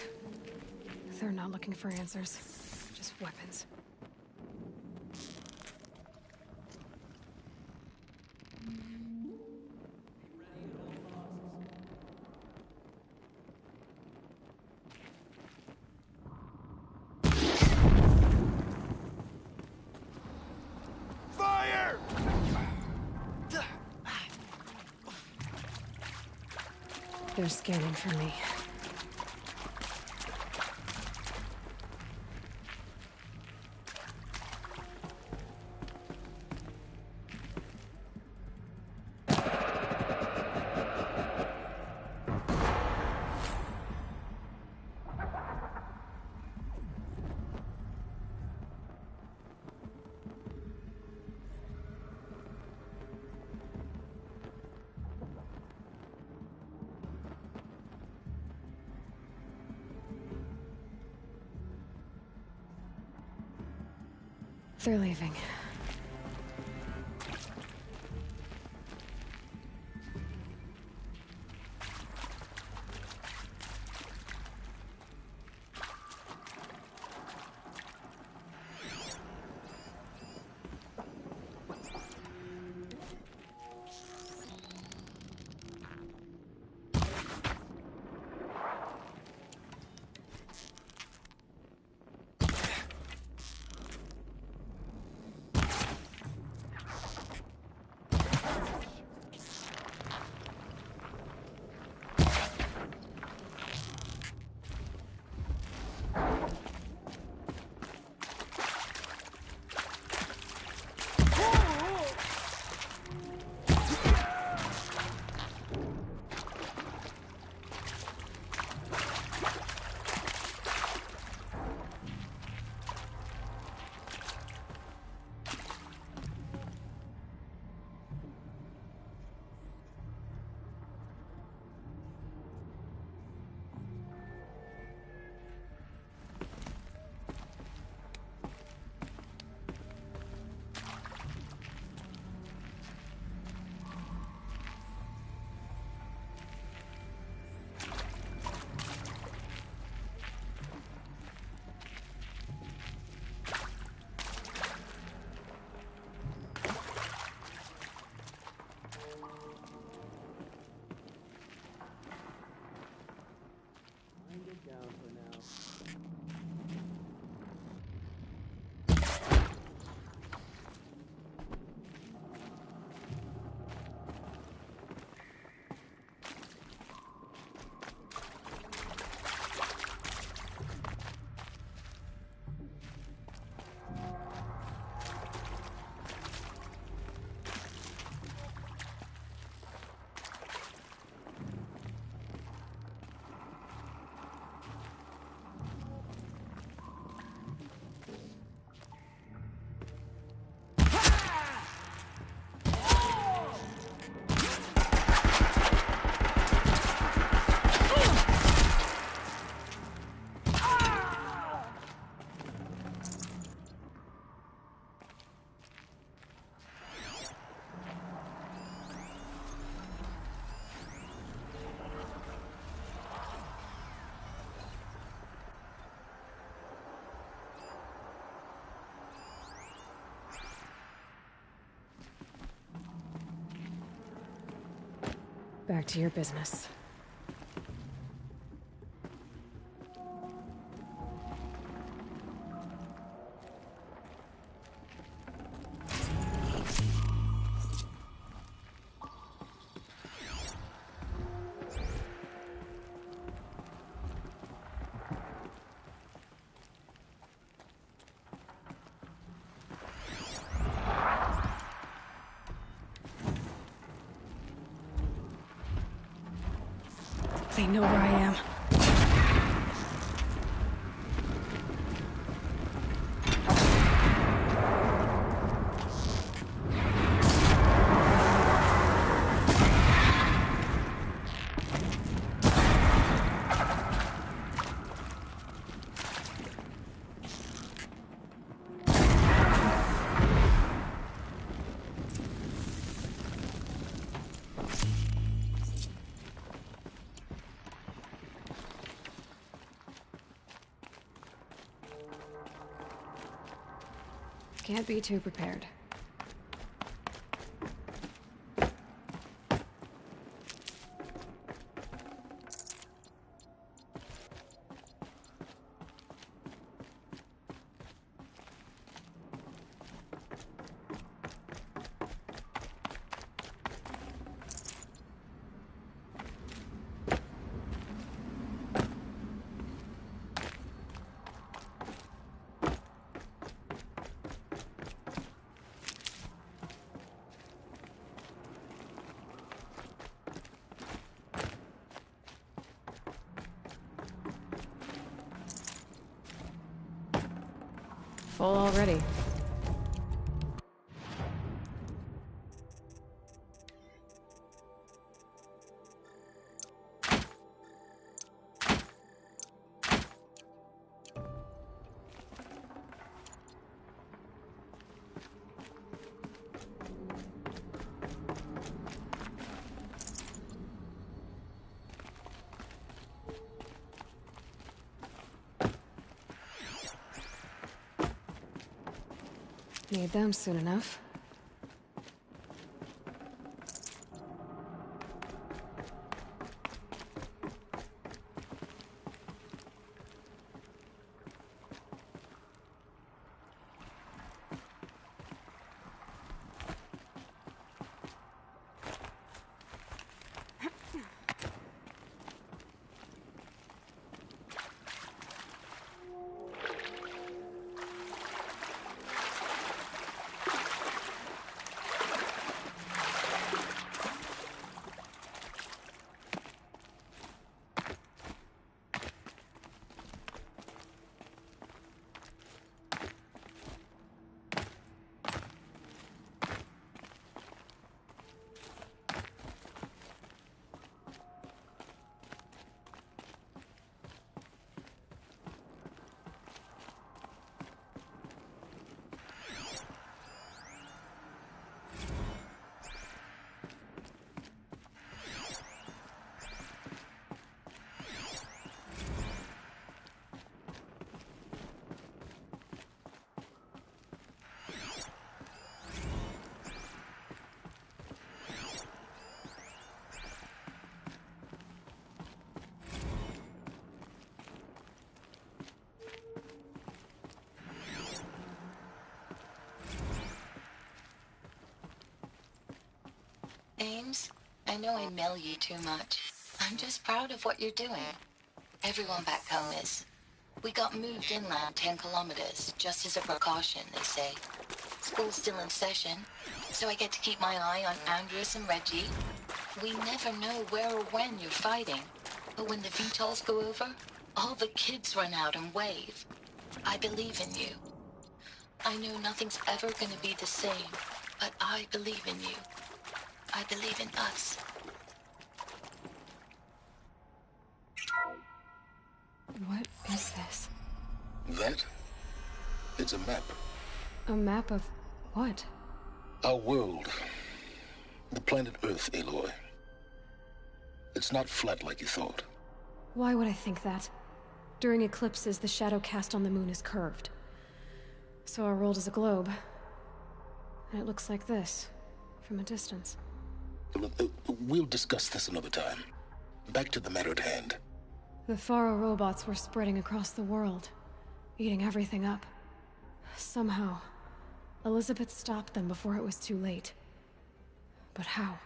They're not looking for answers, just weapons. Fire! They're scanning for me. They're leaving. Back to your business. They know where I am. Can't be too prepared. Full already. Need them soon enough. Ames, I know I mail you too much. I'm just proud of what you're doing. Everyone back home is. We got moved inland 10 kilometers, just as a precaution, they say. School's still in session, so I get to keep my eye on Andres and Reggie. We never know where or when you're fighting, but when the VTOLs go over, all the kids run out and wave. I believe in you. I know nothing's ever gonna be the same, but I believe in you. I believe in us. What is this? That? It's a map. A map of what? Our world. The planet Earth, Aloy. It's not flat like you thought. Why would I think that? During eclipses, the shadow cast on the moon is curved. So our world is a globe. And it looks like this, from a distance. We'll discuss this another time. Back to the matter at hand. The Faro robots were spreading across the world, eating everything up. Somehow, Elizabeth stopped them before it was too late. But how?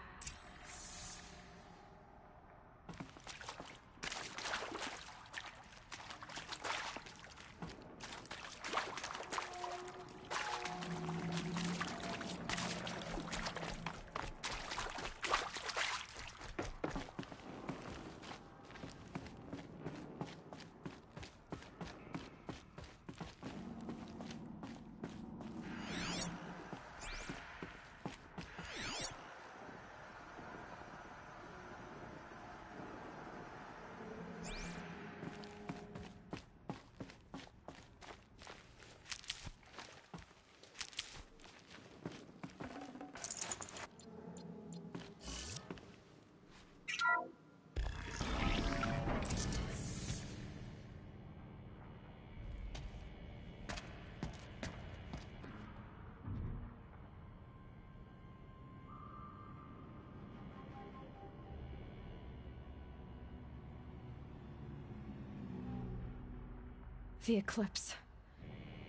The Eclipse.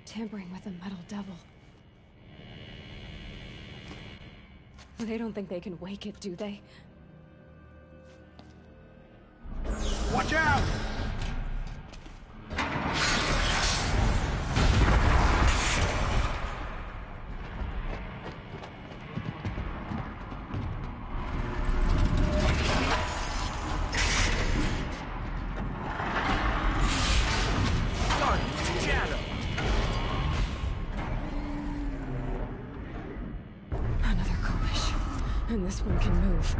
Tampering with the Metal Devil. They don't think they can wake it, do they? Watch out! Another Kovish. And this one can move.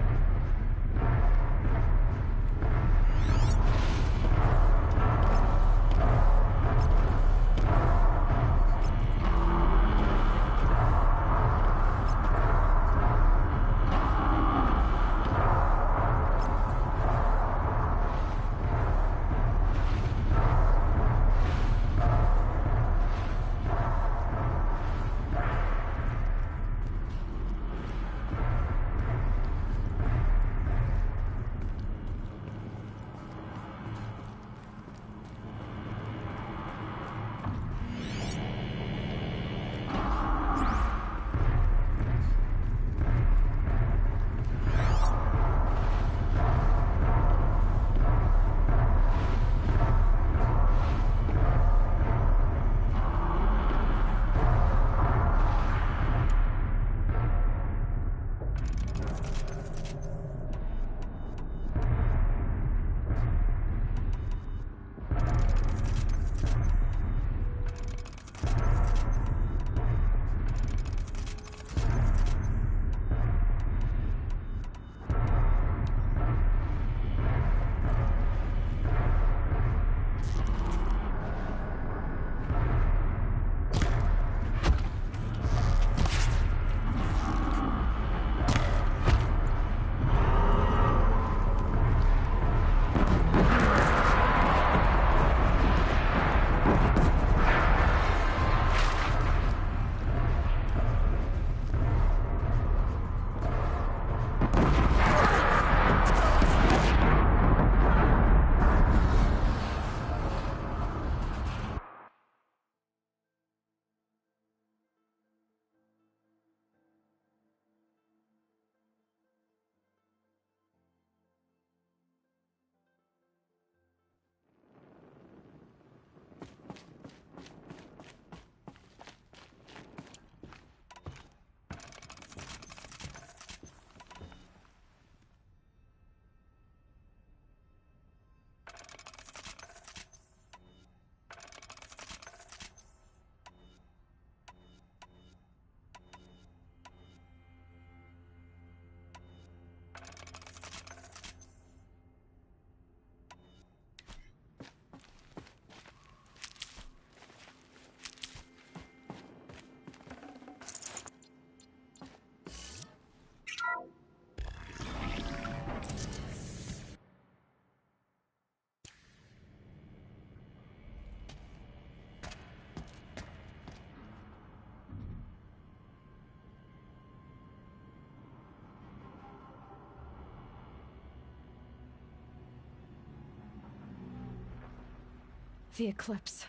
The Eclipse.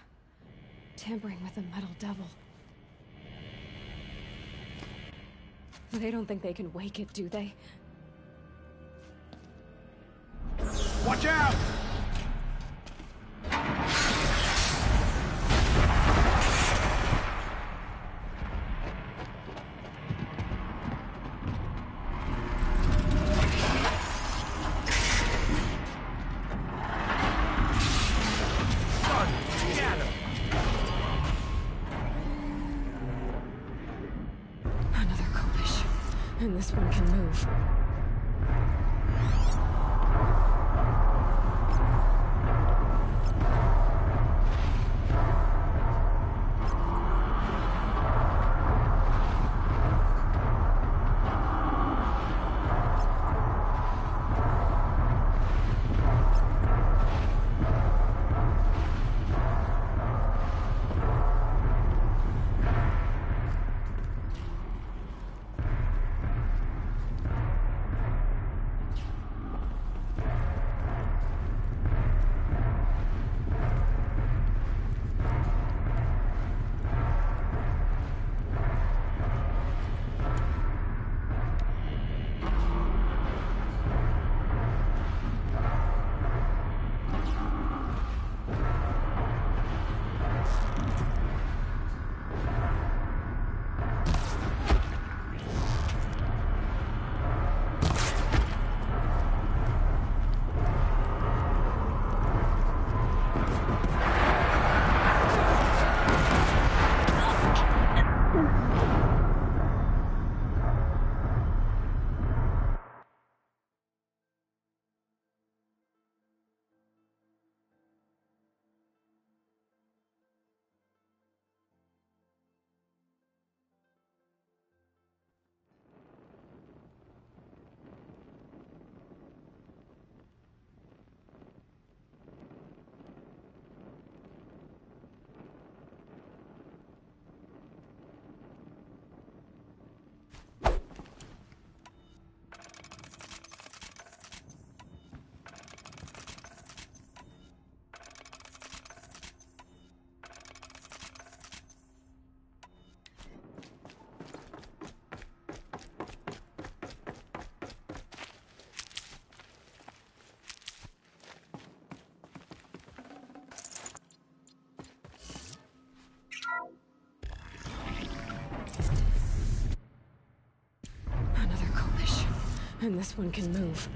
Tampering with the Metal Devil. They don't think they can wake it, do they? Watch out! Another Kovish. And this one can move. And this one can move.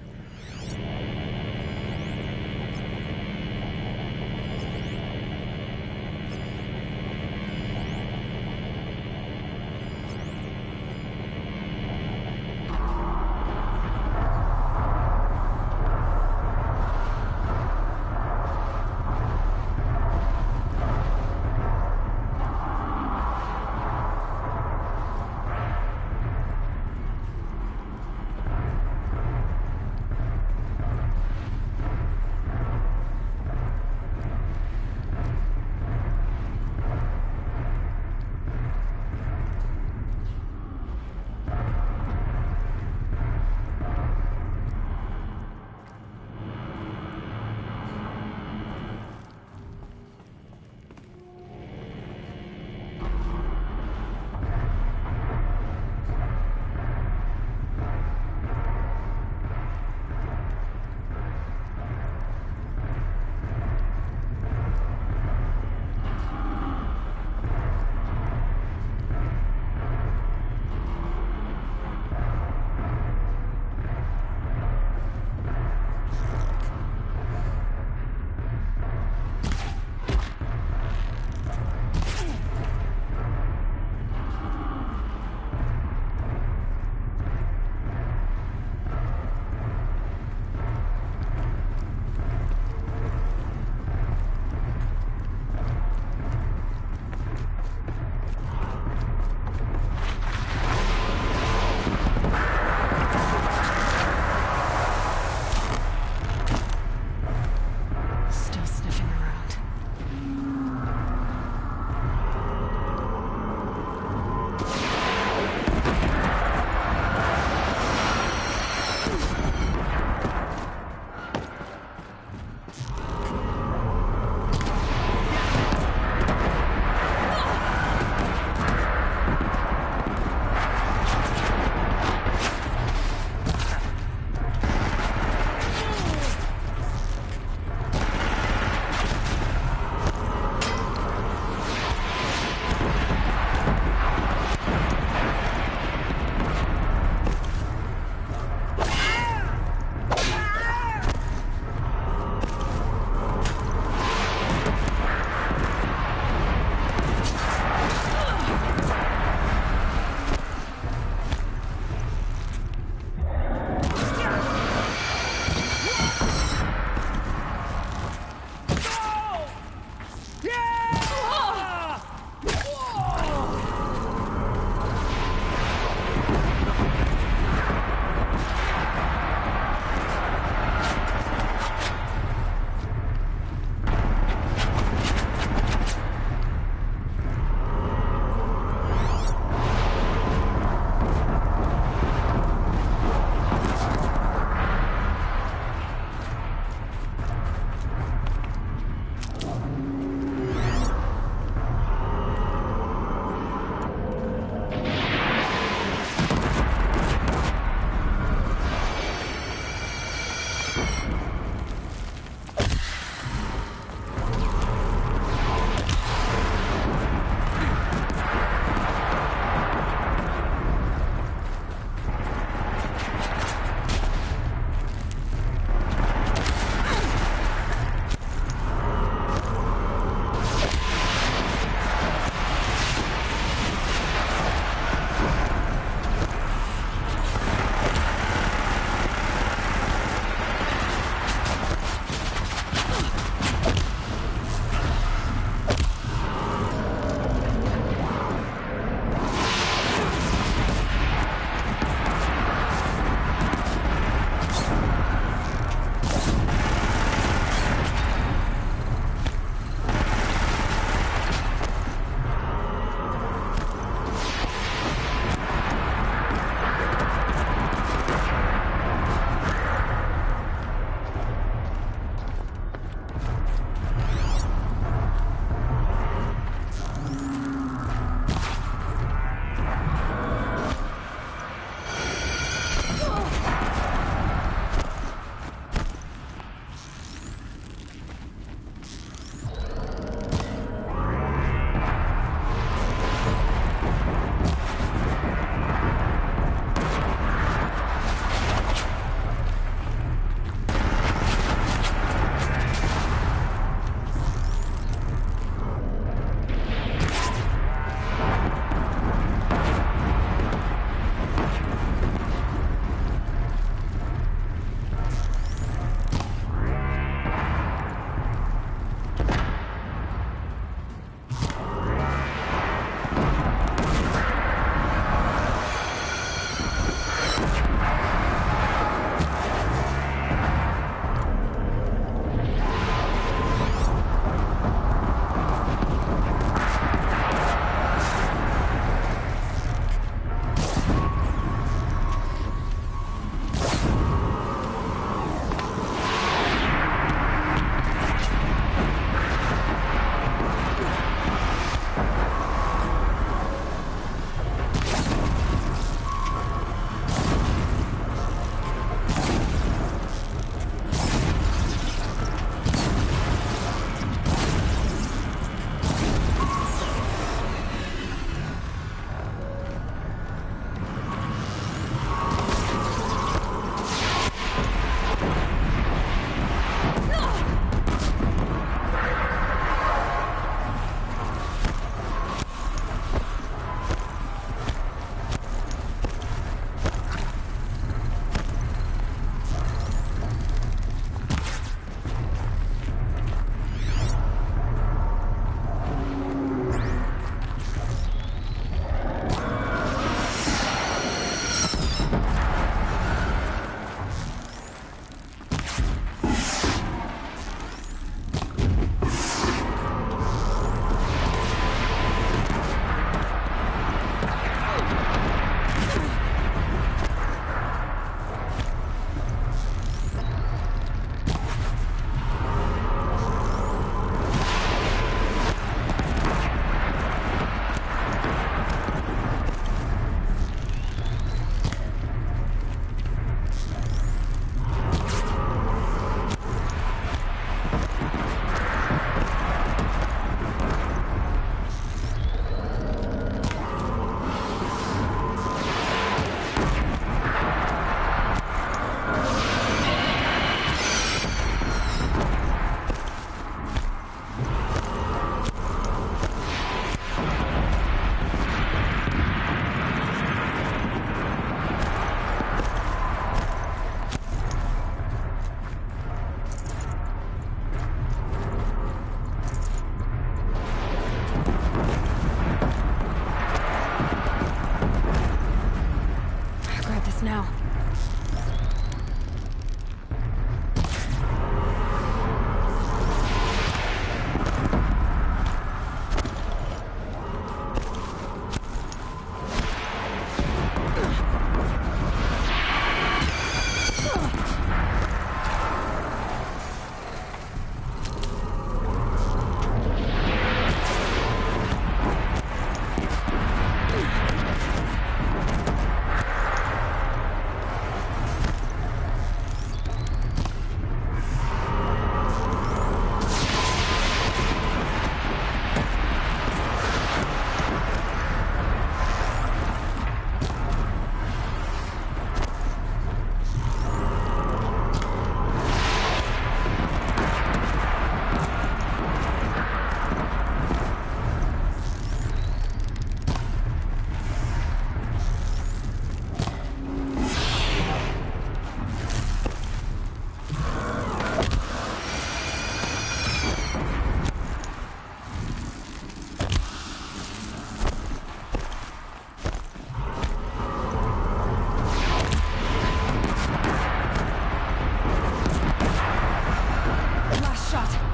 shot.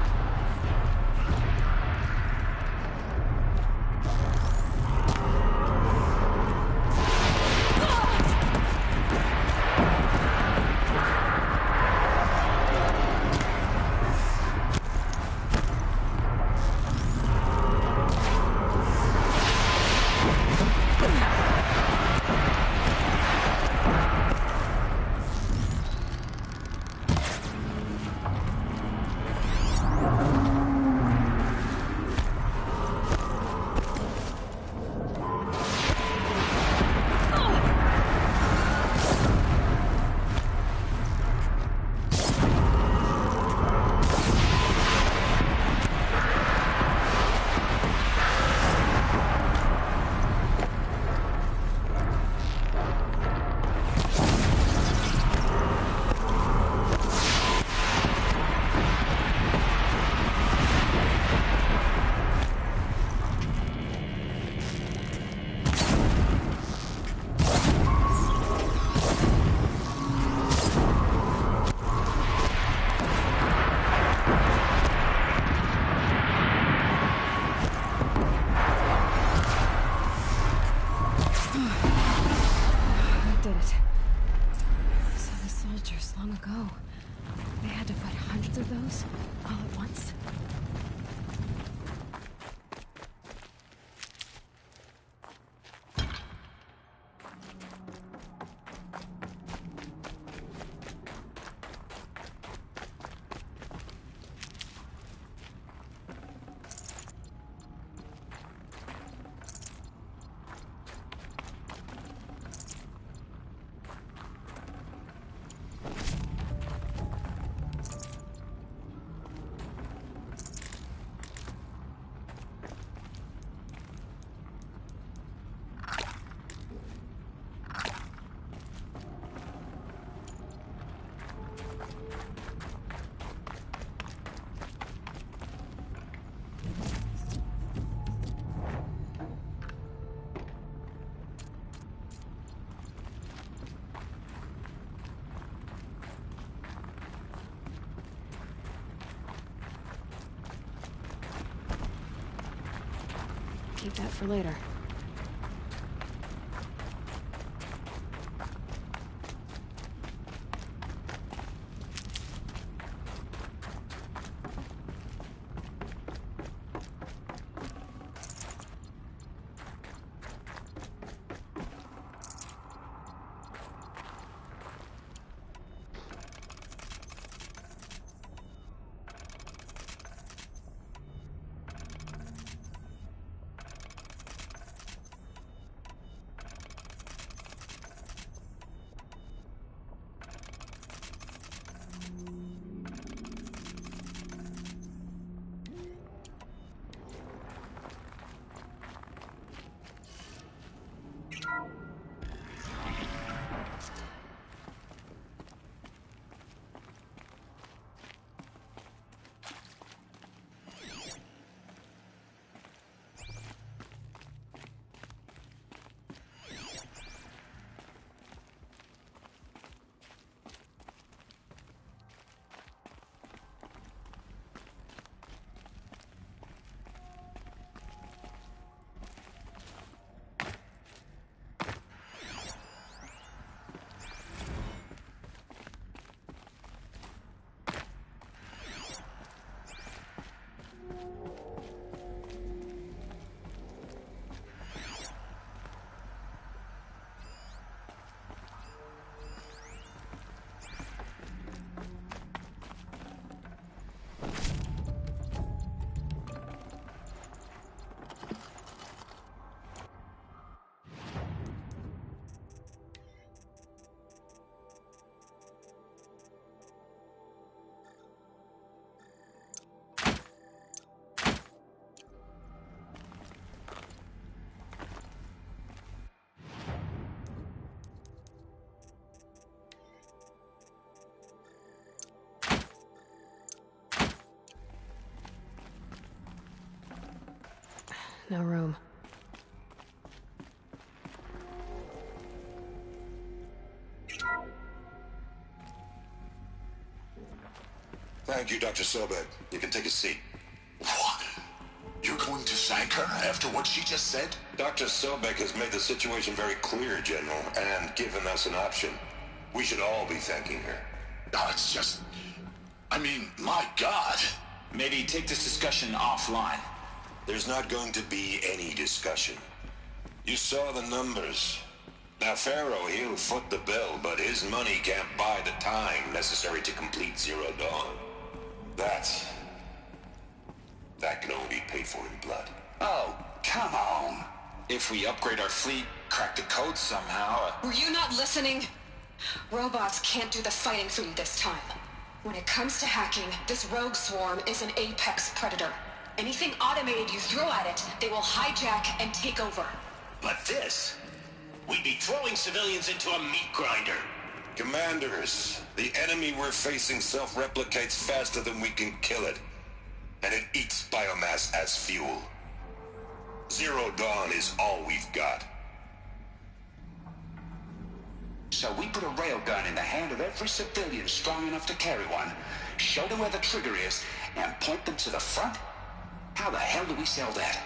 Keep that for later. No room. Thank you, Dr. Sobek. You can take a seat. What? You're going to thank her after what she just said? Dr. Sobek has made the situation very clear, General, and given us an option. We should all be thanking her. No, it's just... I mean, my God. Maybe take this discussion offline. There's not going to be any discussion. You saw the numbers. Now, Pharaoh, he'll foot the bill, but his money can't buy the time necessary to complete Zero Dawn. That can only be paid for in blood. Oh, come on. If we upgrade our fleet, crack the code somehow... Were you not listening? Robots can't do the fighting for you this time. When it comes to hacking, this rogue swarm is an apex predator. Anything automated you throw at it, they will hijack and take over. But this... we'd be throwing civilians into a meat grinder. Commanders, the enemy we're facing self-replicates faster than we can kill it. And it eats biomass as fuel. Zero Dawn is all we've got. So we put a railgun in the hand of every civilian strong enough to carry one, show them where the trigger is, and point them to the front? How the hell do we sell that?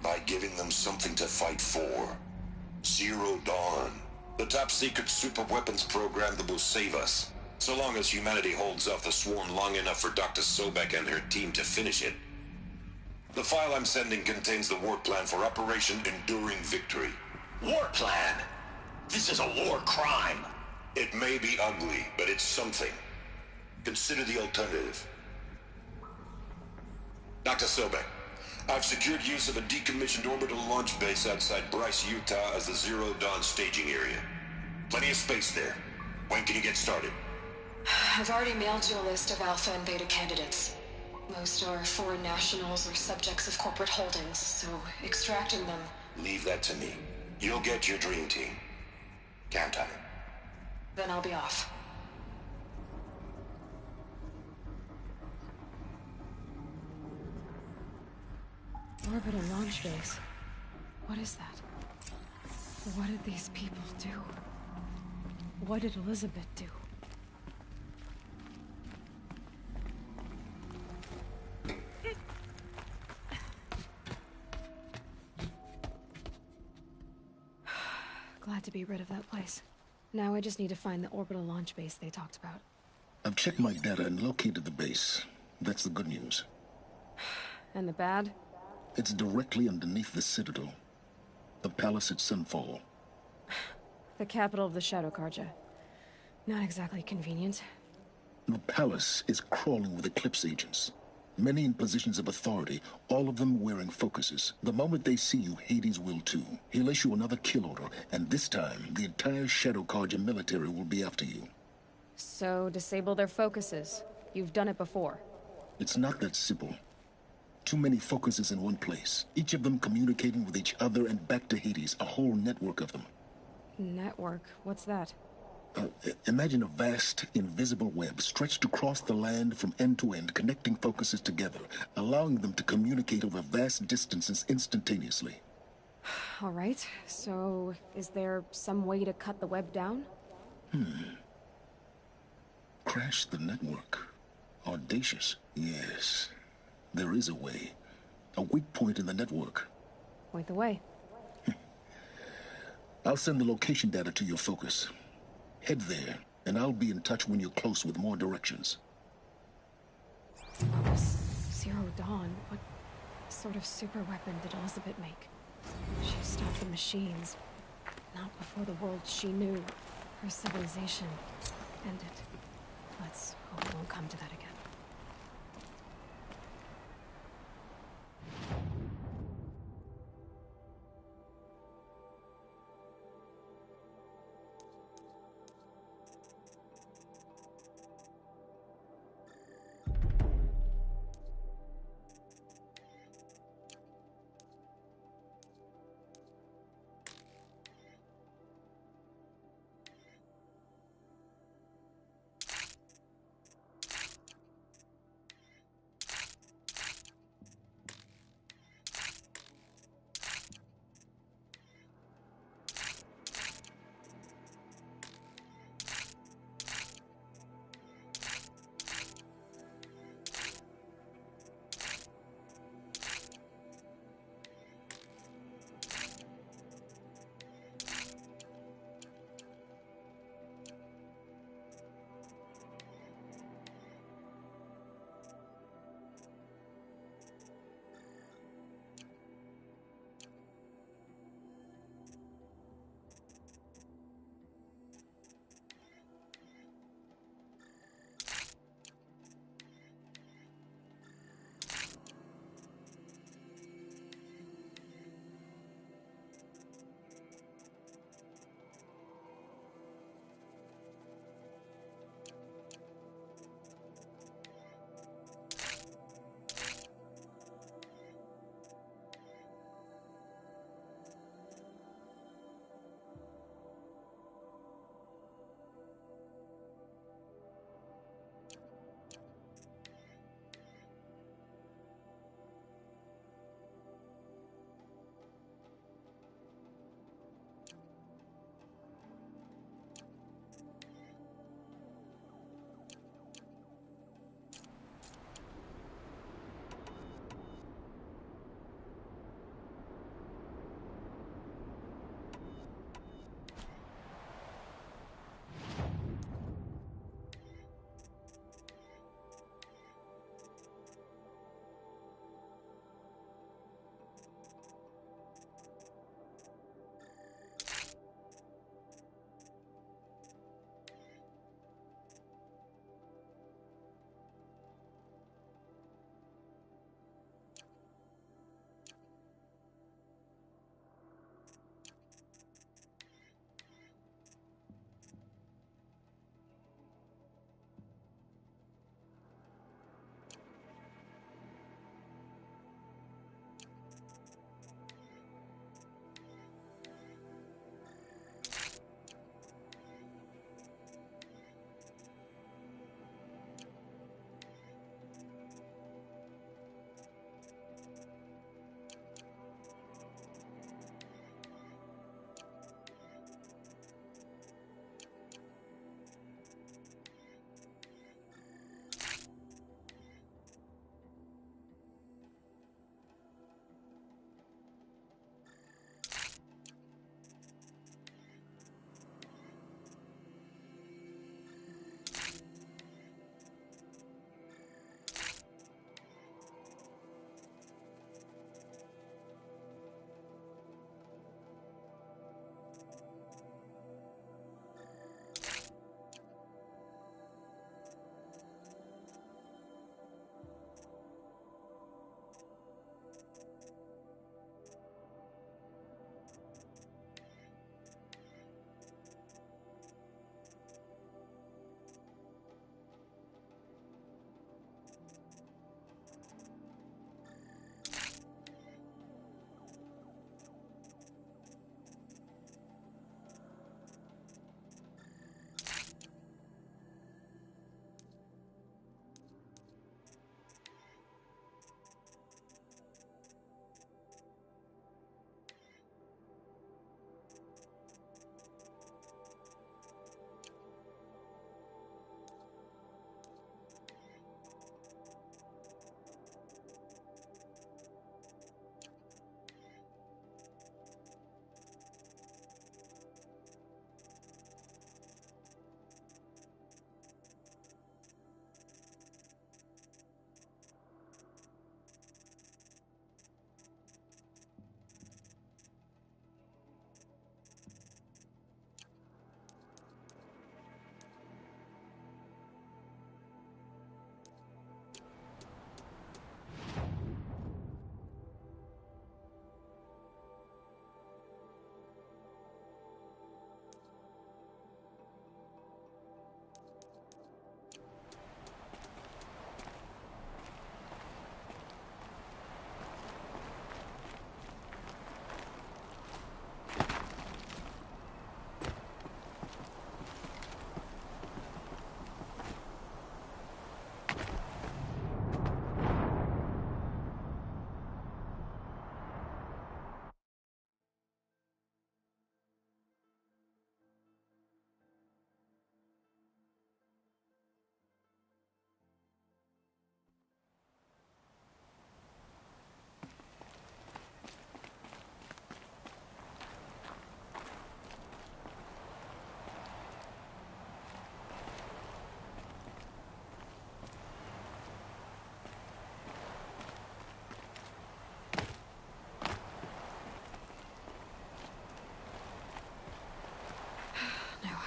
By giving them something to fight for. Zero Dawn. The top-secret super-weapons program that will save us. So long as humanity holds off the swarm long enough for Dr. Sobek and her team to finish it. The file I'm sending contains the war plan for Operation Enduring Victory. War plan? This is a war crime. It may be ugly, but it's something. Consider the alternative. Dr. Sobek, I've secured use of a decommissioned orbital launch base outside Bryce, Utah as the Zero Dawn staging area. Plenty of space there. When can you get started? I've already mailed you a list of Alpha and Beta candidates. Most are foreign nationals or subjects of corporate holdings, so extracting them... Leave that to me. You'll get your dream team. Count on it. Then I'll be off. Orbital launch base. What is that? What did these people do? What did Elizabeth do? Glad to be rid of that place. Now I just need to find the orbital launch base they talked about. I've checked my data and located the base. That's the good news. And the bad? It's directly underneath the Citadel. The palace at Sunfall. The capital of the Shadow Carja. Not exactly convenient. The palace is crawling with Eclipse agents. Many in positions of authority, all of them wearing focuses. The moment they see you, Hades will too. He'll issue another kill order, and this time, the entire Shadow Carja military will be after you. So, disable their focuses. You've done it before. It's not that simple. Too many focuses in one place, each of them communicating with each other and back to Hades, a whole network of them. Network? What's that? Imagine a vast, invisible web stretched across the land from end to end, connecting focuses together, allowing them to communicate over vast distances instantaneously. All right, so is there some way to cut the web down? Crash the network. Audacious. Yes, there is a way. A weak point in the network. Point the way. I'll send the location data to your focus. Head there, and I'll be in touch when you're close with more directions. Zero Dawn, what sort of super weapon did Elizabeth make? She stopped the machines, not before the world she knew, her civilization, ended. Let's hope it won't come to that again.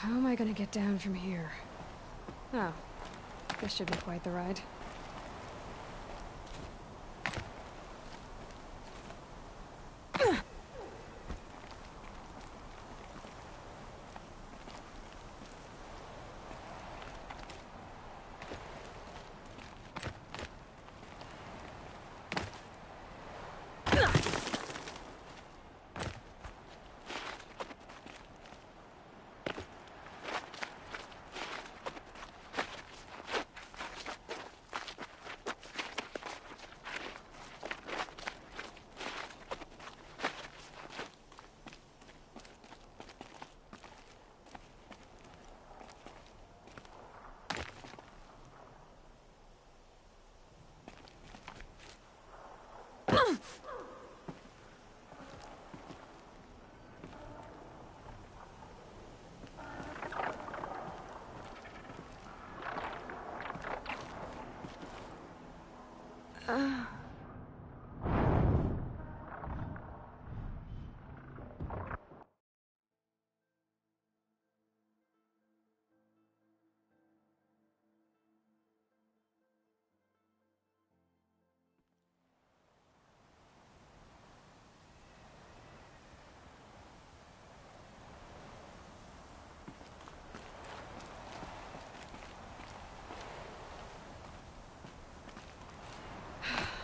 how am I gonna get down from here? Oh, this should be quite the ride.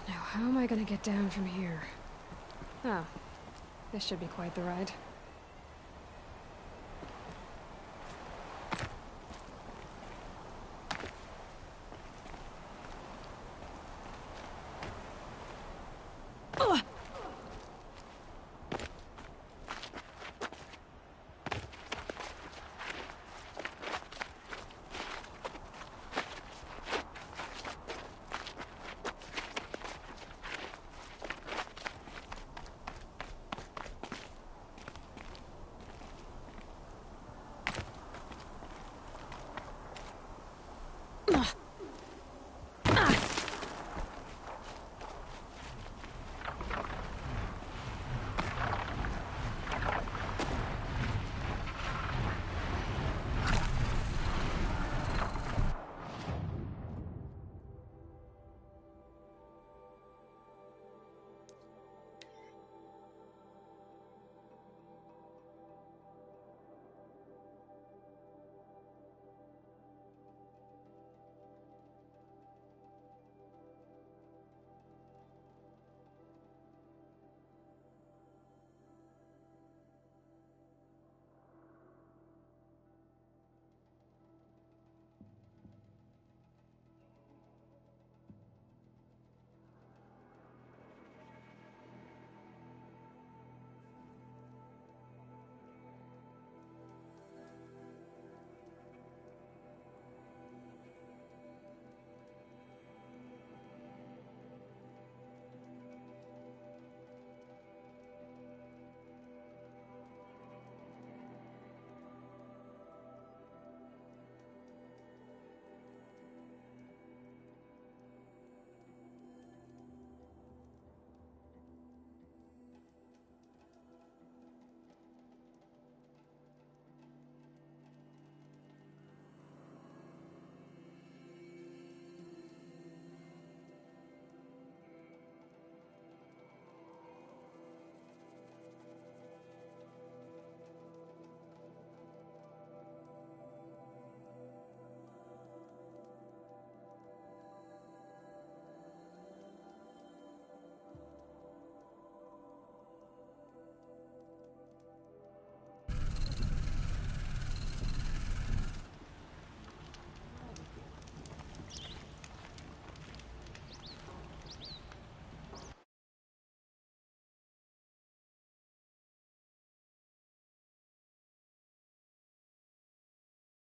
Now, how am I gonna get down from here? Oh, this should be quite the ride.